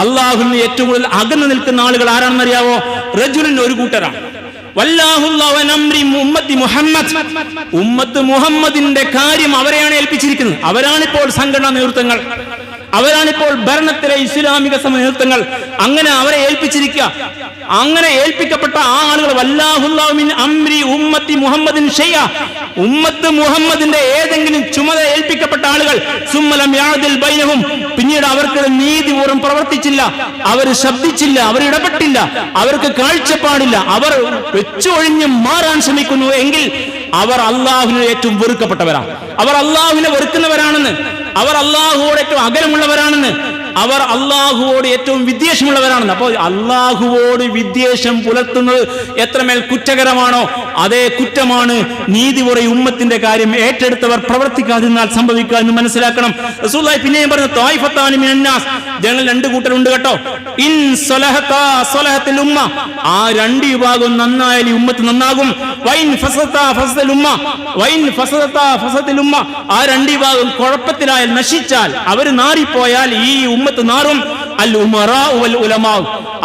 അള്ളാഹുവിന് ഏറ്റവും കൂടുതൽ അകന്നു നിൽക്കുന്ന ആളുകൾ ആരാണെന്നറിയാവോ? റജുലിന് ഒരു കൂട്ടരാണ്. ഉമ്മത്ത് മുഹമ്മദിന്റെ കാര്യം അവരെയാണ് ഏൽപ്പിച്ചിരിക്കുന്നത്. അവരാണിപ്പോൾ സംഘടനാ നേതൃത്വങ്ങൾ, അവരാണിപ്പോൾ ഭരണത്തിലെ ഇസ്ലാമിക നേതൃത്വങ്ങൾ. അങ്ങനെ അവരെ ഏൽപ്പിച്ചിരിക്കുക. അങ്ങനെ ഏൽപ്പിക്കപ്പെട്ട ആ ആളുകൾ ഉമ്മത്ത് മുഹമ്മദിന്റെ ഏതെങ്കിലും ചുമതല ഏൽപ്പിക്കപ്പെട്ട ആളുകൾ പിന്നീട് അവർക്ക് നീതിപൂർവ്വം പ്രവർത്തിച്ചില്ല, അവർ ശബ്ദിച്ചില്ല, അവർ ഇടപെട്ടില്ല, അവർക്ക് കാഴ്ചപ്പാടില്ല, അവർ വെച്ചൊഴിഞ്ഞ് മാറാൻ ശ്രമിക്കുന്നു എങ്കിൽ അവർ അള്ളാഹുവിന് ഏറ്റവും വെറുക്കപ്പെട്ടവരാണ്. അവർ അള്ളാഹുവിനെ വെറുക്കുന്നവരാണെന്ന്, അവർ അള്ളാഹുവോട് ഏറ്റവും അകലമുള്ളവരാണെന്ന് അവർ അള്ളാഹുവോട് ഏറ്റവും വിദ്വേഷമുള്ളവരാണെന്ന്. അപ്പോൾ അള്ളാഹുവോട് വിദ്വേഷം പുലർത്തുന്നത് എത്രമേൽ കുറ്റകരമാണോ അതേ കുറ്റമാണ് നീതിപുറ ഉമ്മത്തിന്റെ കാര്യം ഏറ്റെടുത്തവർ പ്രവർത്തിക്കാതിരുന്നാൽ സംഭവിക്കുക എന്ന് മനസ്സിലാക്കണം. റസൂലുള്ളാഹി പിന്നെയും പറഞ്ഞു, ത്വായിഫത്താനി മിനന്നാസ്, ജനങ്ങൾ രണ്ട് കൂട്ടരുണ്ട് കേട്ടോ. ഇൻ സ്വലഹതാ സ്വലഹത്തുൽ ഉമ്മ, ആ രണ്ട് വിഭാഗം നന്നായാൽ ഈ ഉമ്മത്ത് നന്നാകും. വൈൻ ഫസദതാ ഫസദുൽ ഉമ്മ, വൈൻ ഫസദതാ ഫസദുൽ ഉമ്മ, ആ രണ്ട് വിഭാഗം കുഴപ്പത്തിലായാൽ നശിച്ചാൽ അവർ നാറിപ്പോയാൽ ഈ ഉമ്മത്ത് നാറും. അൽ ഉമറാ വൽ ഉലമാ,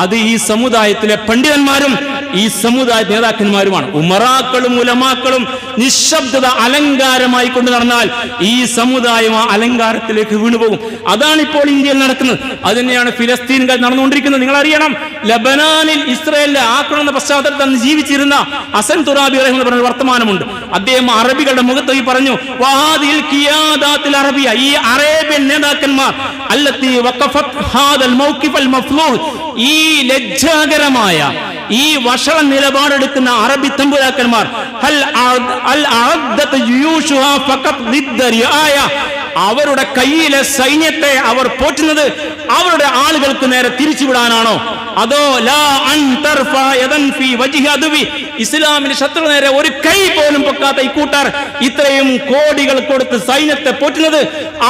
അത് ഈ സമുദായത്തിലെ പണ്ഡിതന്മാരും ഈ സമുദായ നേതാക്കന്മാരുമാണ്. ഉമറാക്കളും ഉലമാക്കളും നിശബ്ദത അലങ്കാരമായി കൊണ്ട് നടന്നാൽ ഈ സമുദായം ആ അലങ്കാരത്തിലേക്ക് വീണുപോകും. അതാണ് ഇപ്പോൾ ഇന്ത്യയിൽ നടക്കുന്നത്. അത് തന്നെയാണ് ഫിലസ്തീനുകൾ നടന്നുകൊണ്ടിരിക്കുന്നത്. നിങ്ങൾ അറിയണം, ലബനാനിൽ ഇസ്രായേലിന്റെ ആക്രമണ പശ്ചാത്തലത്തിൽ അന്ന് ജീവിച്ചിരുന്ന ഹസൻ തുറാബി എന്ന് പറഞ്ഞ വർത്തമാനമുണ്ട്. അദ്ദേഹം അറബികളുടെ മുഖത്ത് പറഞ്ഞു, വഹാദിൽ ഖിയാദാത്തിൽ അറബിയ, ഈ അറേബ്യൻ നേതാക്കന്മാർ അല്ലത്തി വഖഫത് ഹാദൽ മൗഖിഫൽ മഫ്ലൂഹ്, ഈ ലജ്ജാകരമായ ഈ വഷള നിലപാടെടുക്കുന്ന അറബി തമ്പുരാക്കന്മാർ അവരുടെ കയ്യിലെ സൈന്യത്തെ അവർ പോറ്റുന്നത് അവരുടെ ആളുകൾക്ക് നേരെ തിരിച്ചുവിടാനാണോ, അതോ ഇസ്ലാമിന്റെ ശത്രു നേരെ ഒരു കൈ പോലും പൊക്കാത്ത ഇക്കൂട്ടർ ഇത്രയും കോടികൾ കൊടുത്ത് സൈന്യത്തെ പോറ്റുന്നത്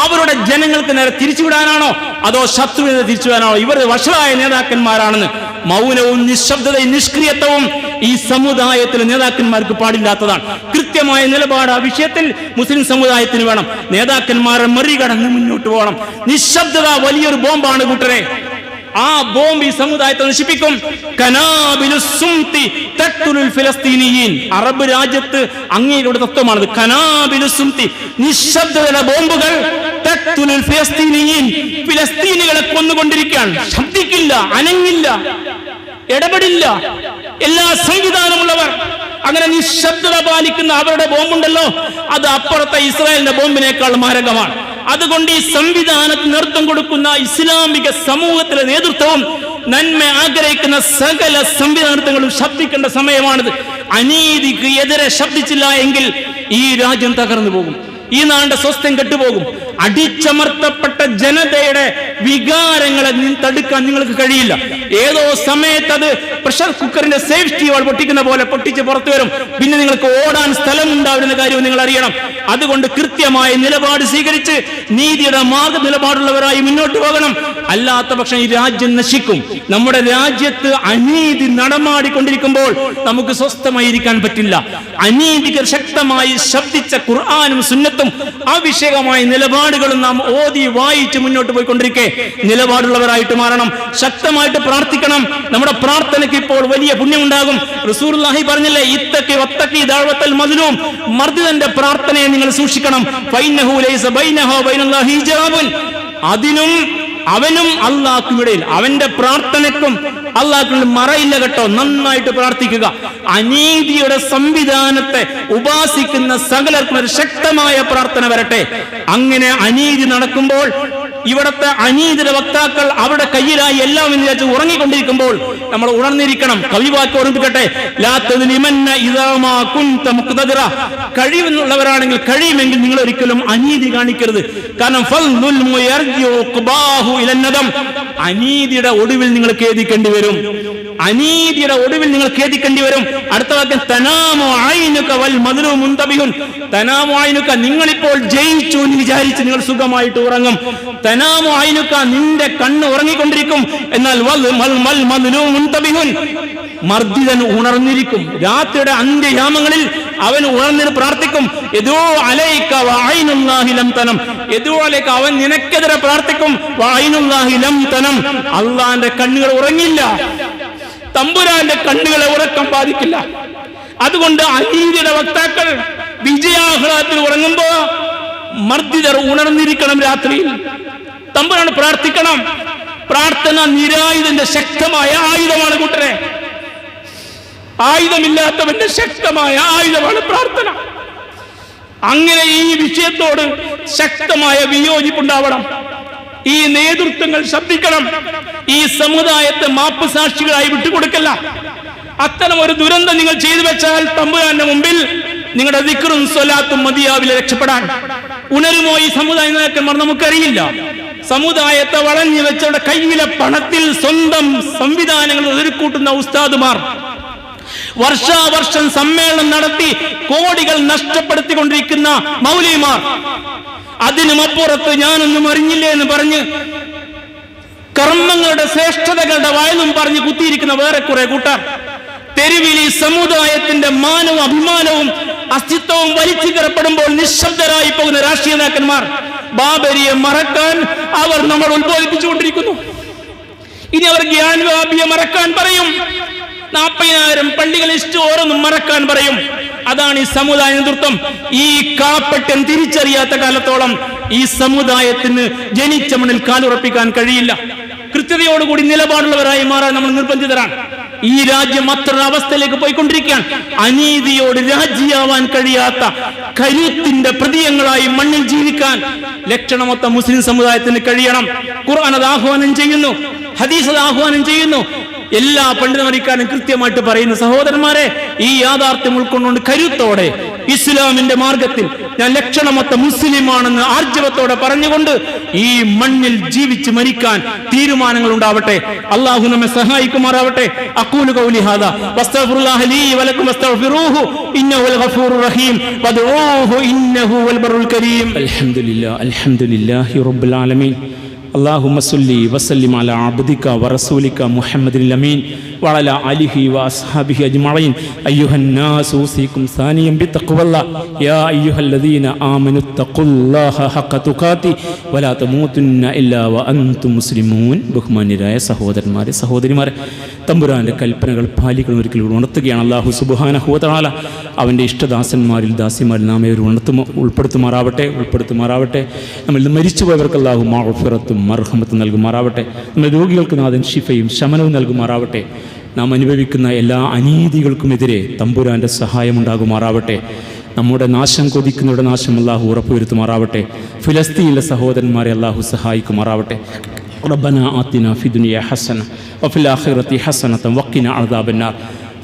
അവരുടെ ജനങ്ങൾക്ക് നേരെ തിരിച്ചുവിടാനാണോ, അതോ ശത്രുവിനെ തിരിച്ചുവിടാനാണോ? ഇവർ വഷളായ നേതാക്കന്മാരാണെന്ന്. മൗനവും നിശബ്ദതയും നിഷ്ക്രിയത്വവും ഈ സമുദായത്തിലെ നേതാക്കന്മാർക്ക് പാടില്ലാത്തതാണ്. കൃത്യമായ നിലപാട് ആ വിഷയത്തിൽ മുസ്ലിം സമുദായത്തിന് വേണം. നേതാക്കന്മാരെ മറികടന്ന് മുന്നോട്ട് പോകണം. നിശബ്ദത വലിയൊരു ബോംബാണ് കൂട്ടരെ. ആ ബോംബ് ഈ സമുദായത്തെ നശിപ്പിക്കും. അറബ് രാജ്യത്ത് അങ്ങേരുടെ തത്വമാണത്. നിശബ്ദതയുടെ ബോംബുകൾ ഫിലസ്തീനികളെ കൊന്നുകൊണ്ടിരിക്കുകയാണ്. ശബ്ദിക്കില്ല, അനങ്ങില്ല, ഇടപെടില്ല. എല്ലാ സംവിധാനമുള്ളവർ അങ്ങനെ നിശബ്ദത പാലിക്കുന്ന അവരുടെ ബോംബുണ്ടല്ലോ, അത് അപ്പുറത്തെ ഇസ്രായേലിന്റെ ബോംബിനേക്കാൾ മാരകമാണ്. അതുകൊണ്ട് ഈ സംവിധാനത്തിന് നേതൃത്വം കൊടുക്കുന്ന ഇസ്ലാമിക സമൂഹത്തിലെ നേതൃത്വവും നന്മ ആഗ്രഹിക്കുന്ന സകല സംവിധാനങ്ങളും ശബ്ദിക്കേണ്ട സമയമാണിത്. അനീതിക്ക് എതിരെ ശബ്ദിച്ചില്ല എങ്കിൽ ഈ രാജ്യം തകർന്നു പോകും, ഈ നാടിന്റെ സ്വസ്ഥം കെട്ടുപോകും. അടിച്ചമർത്തപ്പെട്ട ജനതയുടെ വികാരങ്ങളെ തടുക്കാൻ നിങ്ങൾക്ക് കഴിയില്ല. ഏതോ സമയത്ത് അത് പ്രഷർ കുക്കറിന്റെ സേഫ്റ്റി വാൾ പൊട്ടിക്കുന്ന പോലെ പൊട്ടിച്ച് പുറത്തു വരും. പിന്നെ നിങ്ങൾക്ക് ഓടാൻ സ്ഥലമുണ്ടാവുന്ന കാര്യം നിങ്ങൾ അറിയണം. അതുകൊണ്ട് കൃത്യമായ നിലപാട് സ്വീകരിച്ച് നീതിയുടെ മാർഗ നിലപാടുള്ളവരായി മുന്നോട്ട് പോകണം. അല്ലാത്ത പക്ഷം ഈ രാജ്യം നശിക്കും. നമ്മുടെ രാജ്യത്ത് അനീതി നടമാടിക്കൊണ്ടിരിക്കുമ്പോൾ നമുക്ക് സ്വസ്ഥമായിരിക്കാൻ പറ്റില്ല. അനീതിക്ക് ശക്തമായി ശബ്ദിച്ച ഖുർആനും സുന്നത്തും അവിഷയമായ നിലപാടുകളും നാം ഓതി വായിച്ച് മുന്നോട്ട് പോയിക്കൊണ്ടിരിക്കെ നിലപാടുള്ളവരായിട്ട് മാറണം. ശക്തമായിട്ട് പ്രാർത്ഥിക്കണം. നമ്മുടെ പ്രാർത്ഥനയ്ക്ക് ഇപ്പോൾ വലിയ പുണ്യമുണ്ടാകും. റസൂലുള്ളാഹി പറഞ്ഞില്ലേ, ഇത്തഖി വത്തഖി ദഅവത്തൽ മദ്ലൂം, മർദിദന്റെ പ്രാർത്ഥനയെ നിങ്ങൾ സൂക്ഷിക്കണം. ഫൈനഹു ലൈസ ബൈനഹു ബൈനല്ലാഹി ഹിജാബുൻ, അതിനും അവനും അള്ളാഹ്ക്കും ഇടയിൽ, അവന്റെ പ്രാർത്ഥനയ്ക്കും അള്ളാഹ്ക്കും മറയില്ല കേട്ടോ. നന്നായിട്ട് പ്രാർത്ഥിക്കുക. അനീതിയുടെ സംവിധാനത്തെ ഉപാസിക്കുന്ന സകലർക്കും ഒരു ശക്തമായ പ്രാർത്ഥന വരട്ടെ. അങ്ങനെ അനീതി നടക്കുമ്പോൾ ഇവിടത്തെ അനീതിയുടെ വക്താക്കൾ അവരുടെ കയ്യിലായി എല്ലാം എന്ന് വിചാരിച്ച് ഉറങ്ങിക്കൊണ്ടിരിക്കുമ്പോൾ നമ്മൾ ഉണർന്നിരിക്കണം. കവിവാക്ക് ഓർമ്മിപ്പിക്കട്ടെ, കഴിവുള്ളവരാണെങ്കിൽ കഴിയുമെങ്കിൽ നിങ്ങൾ ഒരിക്കലും അനീതി കാണിക്കരുത്. കാരണം അനീതിയുടെ ഒടുവിൽ നിങ്ങൾ ഖേദിക്കേണ്ടി വരും. അനീതിയുടെ ഒടുവിൽ നിങ്ങൾ ഖേദിക്കേണ്ടി വരും. അടുത്ത വാക്യം തനാമോ ആയിനുക വൽ മദ്ലൂം മുൻതബിഹുൻ, തനാമോ ആയിനുക, നിങ്ങളിപ്പോൾ ജയിച്ചു എന്ന് വിചാരിച്ച് നിങ്ങൾ സുഖമായിട്ട് ഉറങ്ങും. തനാമോ ആയിനുക, നിന്റെ കണ്ണ് ഉറങ്ങിക്കൊണ്ടിരിക്കും. എന്നാൽ വൽ മദ്ലൂം മുൻതബിഹുൻ, മർദിദൻ ഉണർന്നിരിക്കും. രാത്രിയുടെ അന്ത്യയാമങ്ങളിൽ അവൻ ഉണർന്നിന് പ്രാർത്ഥിക്കും. യദൂ അലൈക വഅൈനുല്ലാഹി ലം തനം, യദൂ അലൈക, അവൻ നിനക്കെതിരെ പ്രാർത്ഥിക്കും. വഅൈനുല്ലാഹി ലം തനം, അല്ലാഹുവിന്റെ കണ്ണുകൾ ഉറങ്ങില്ല. തമ്പുരാന്റെ കണ്ണുകളെ ഉറക്കം ബാധിക്കില്ല. അതുകൊണ്ട് അനീതിയുടെ വക്താക്കൾ വിജയാഹ്ലാദത്തിൽ ഉറങ്ങുമ്പോ മർദിദർ ഉണർന്നിരിക്കണം. രാത്രിയിൽ തമ്പുരാൻ പ്രാർത്ഥിക്കണം. പ്രാർത്ഥന നിരായുധന്റെ ശക്തമായ ആയുധമാണ് കൂട്ടരെ. ആയുധമില്ലാത്തവന്റെ ശക്തമായ ആയുധമാണ് പ്രാർത്ഥന. അങ്ങനെ ഈ വിഷയത്തോട് ശക്തമായ വിയോജിപ്പുണ്ടാവണം. ഈ നേതൃത്വങ്ങൾ ശബ്ദിക്കണം. ഈ സമുദായത്തെ മാപ്പ് സാക്ഷികളായി വിട്ടുകൊടുക്കല്ല. അത്തരം ഒരു ദുരന്തം നിങ്ങൾ ചെയ്തു വെച്ചാൽ തമ്പുരാന്റെ മുമ്പിൽ നിങ്ങളുടെ ദിക്റും സ്വലാത്തും മതിയാവില്ല രക്ഷപ്പെടാൻ. ഉണരുമോ ഈ സമുദായ നേതാക്കന്മാർ? നമുക്കറിയില്ല. സമുദായത്തെ വളഞ്ഞു വെച്ചവരുടെ കയ്യിലെ പണത്തിൽ സ്വന്തം സംവിധാനങ്ങൾ ഒരുക്കൂട്ടുന്ന ഉസ്താദുമാർ, വർഷാവർഷം സമ്മേളനം നടത്തി കോടികൾ നഷ്ടപ്പെടുത്തിക്കൊണ്ടിരിക്കുന്ന മൗലിമാർ, അതിനുമപ്പുറത്ത് ഞാനൊന്നും അറിഞ്ഞില്ലേ എന്ന് പറഞ്ഞ് കർമ്മങ്ങളുടെ ശ്രേഷ്ഠതകളുടെ വയലും പറഞ്ഞ് കുത്തിയിരിക്കുന്ന വേറെ കുറെ കൂട്ടർ, തെരുവിൽ ഈ സമുദായത്തിന്റെ മാനവും അഭിമാനവും അസ്തിത്വവും വലിച്ചു കീറപ്പെടുമ്പോൾ നിശബ്ദരായി പോകുന്ന രാഷ്ട്രീയ നേതാക്കന്മാർ, ബാബരിയെ മറക്കാൻ അവർ നമ്മൾ ഉത്ബോധിപ്പിച്ചുകൊണ്ടിരിക്കുന്നു. ഇനി അവർ ഗ്യാൻവാബിയെ മറക്കാൻ പറയും. 40,000 പള്ളികളിസ്റ്റ് ഓരോന്നും മറക്കാൻ പറയും. അതാണ് ഈ സമുദായ നേതൃത്വം. ഈ കാപ്പട്യം തിരിച്ചറിയാത്ത കാലത്തോളം ഈ സമുദായത്തിന് ജനിച്ച മണ്ണിൽ കാലുറപ്പിക്കാൻ കഴിയില്ല. കൃത്യതയോടുകൂടി നിലപാടുള്ളവരായി മാറാൻ നമ്മൾ നിർബന്ധിതരാണ്. ഈ രാജ്യം അത്ര അവസ്ഥയിലേക്ക് പോയിക്കൊണ്ടിരിക്കുകയാണ്. അനീതിയോട് രാജിയാവാൻ കഴിയാത്ത കരുത്തിന്റെ പ്രതീകങ്ങളായി മണ്ണിൽ ജീവിക്കാൻ ലക്ഷണമൊത്ത മുസ്ലിം സമുദായത്തിന് കഴിയണം. ഖുർആൻ അത് ആഹ്വാനം ചെയ്യുന്നു, ഹദീസ് അത് ആഹ്വാനം ചെയ്യുന്നു. എല്ലാ പണ്ഡിതന്മാരും കൃത്യമായിട്ട് പറയുന്നു, സഹോദരന്മാരെ, ഈ യാഥാർത്ഥ്യം ഉൾക്കൊണ്ടുകൊണ്ട് കരുത്തോടെ ഇസ്ലാമിന്റെ മാർഗത്തിൽ ഞാൻ ലക്ഷണമൊത്ത മുസ്ലിമാണെന്ന് ആർജവത്തോടെ പറഞ്ഞുകൊണ്ട് ഈ മണ്ണിൽ ജീവിച്ച് മരിക്കാൻ തീരുമാനങ്ങൾ ഉണ്ടാവട്ടെ. അള്ളാഹു നമ്മെ സഹായിക്കുമാറാവട്ടെ. അഖൂലു ഖൗലി ഹാദാ വസ്തഗ്ഫിറുല്ലാഹ ലീ വലക്കും വസ്തഗ്ഫിറൂഹു ഇന്നഹുൽ ഗഫൂറുർ റഹീം വദ്ഊഹു ഇന്നഹു വൽ ബറുൽ കരീം. അൽഹംദുലില്ലാഹി റബ്ബിൽ ആലമീൻ. اللهم صل وسلم على عبدك ورسولك محمد الأمين وعلى آله وأصحابه أجمعين. أيها الناس أوصيكم ثانيا بتقوى الله يا أيها الذين آمنوا اتقوا الله حق تقاته ولا تموتن إلا وأنتم مسلمون. ബഹുമാന്യരായ സഹോദരന്മാരെ, സഹോദരിമാരെ, തമ്പുരാന്റെ കൽപ്പനകൾ പാലിക്കുന്ന ഒരിക്കൽ ഉണർത്തുകയാണ് അല്ലാഹു സുബ്ഹാനഹു വ തആല. അവൻ്റെ ഇഷ്ടദാസന്മാരിൽ ദാസിമാരിൽ നാം ഉൾപ്പെടുത്തുമാറാവട്ടെ. നമ്മളിൽ മരിച്ചുപോയവർക്ക് അല്ലാഹു മഗ്ഫിറത്തും മർഹമത്തും നൽകുമാറാവട്ടെ. നമ്മുടെ രോഗികൾക്ക് നാഥൻ ശിഫയും ശമനവും നൽകുമാറാവട്ടെ. നാം അനുഭവിക്കുന്ന എല്ലാ അനീതികൾക്കുമെതിരെ തമ്പുരാൻ്റെ സഹായമുണ്ടാകുമാറാവട്ടെ. നമ്മുടെ നാശം കൊതിക്കുന്നവരുടെ നാശം അല്ലാഹു ഉറപ്പുവരുത്തുമാറാവട്ടെ. ഫിലസ്തീനിലെ സഹോദരന്മാരെ അല്ലാഹു സഹായിക്കുമാറാവട്ടെ. റബ്ബനാ ആതിനാ ഫിദ്ദുനിയ ഹസന വഫിൽ ആഖിറതി ഹസനത വഖിനാ അദാബന്നാർ.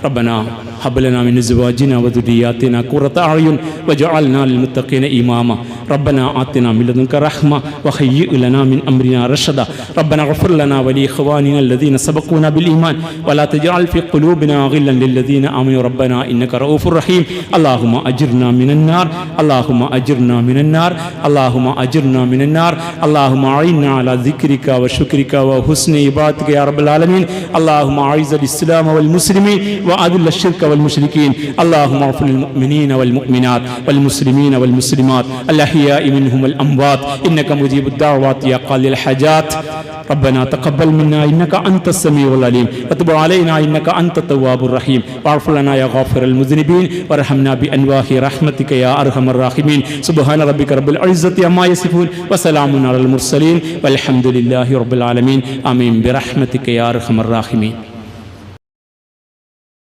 ربنا هب لنا من ازواجنا وذرياتنا قرة اعين واجعلنا للمتقين اماما. ربنا آتنا من لدنك رحمة وهيئ لنا من امرنا رشدا. ربنا اغفر لنا ولاخواننا الذين سبقونا بالايمان ولا تجعل في قلوبنا غلا للذين امنوا ربنا انك رؤوف رحيم. اللهم اجرنا من النار، اللهم اجرنا من النار، اللهم اجرنا من النار. اللهم اعنا على ذكرك وشكرك وحسن عبادتك يا رب العالمين. اللهم اعز الاسلام والمسلمين وأذل الشرك والمشركين. اللهم اغفر للمؤمنين والمؤمنات والمسلمين والمسلمات الأحياء منهم والأموات إنك مجيب الدعوات يا قاضي الحاجات. ربنا تقبل منا إنك أنت السميع العليم وتب علينا إنك أنت التواب الرحيم واغفر لنا يا غافر المذنبين وارحمنا بأنواع رحمتك يا أرحم الراحمين. سبحان ربك رب العزة عما يصفون وسلام على المرسلين والحمد لله رب العالمين. آمين برحمتك يا أرحم الراحمين.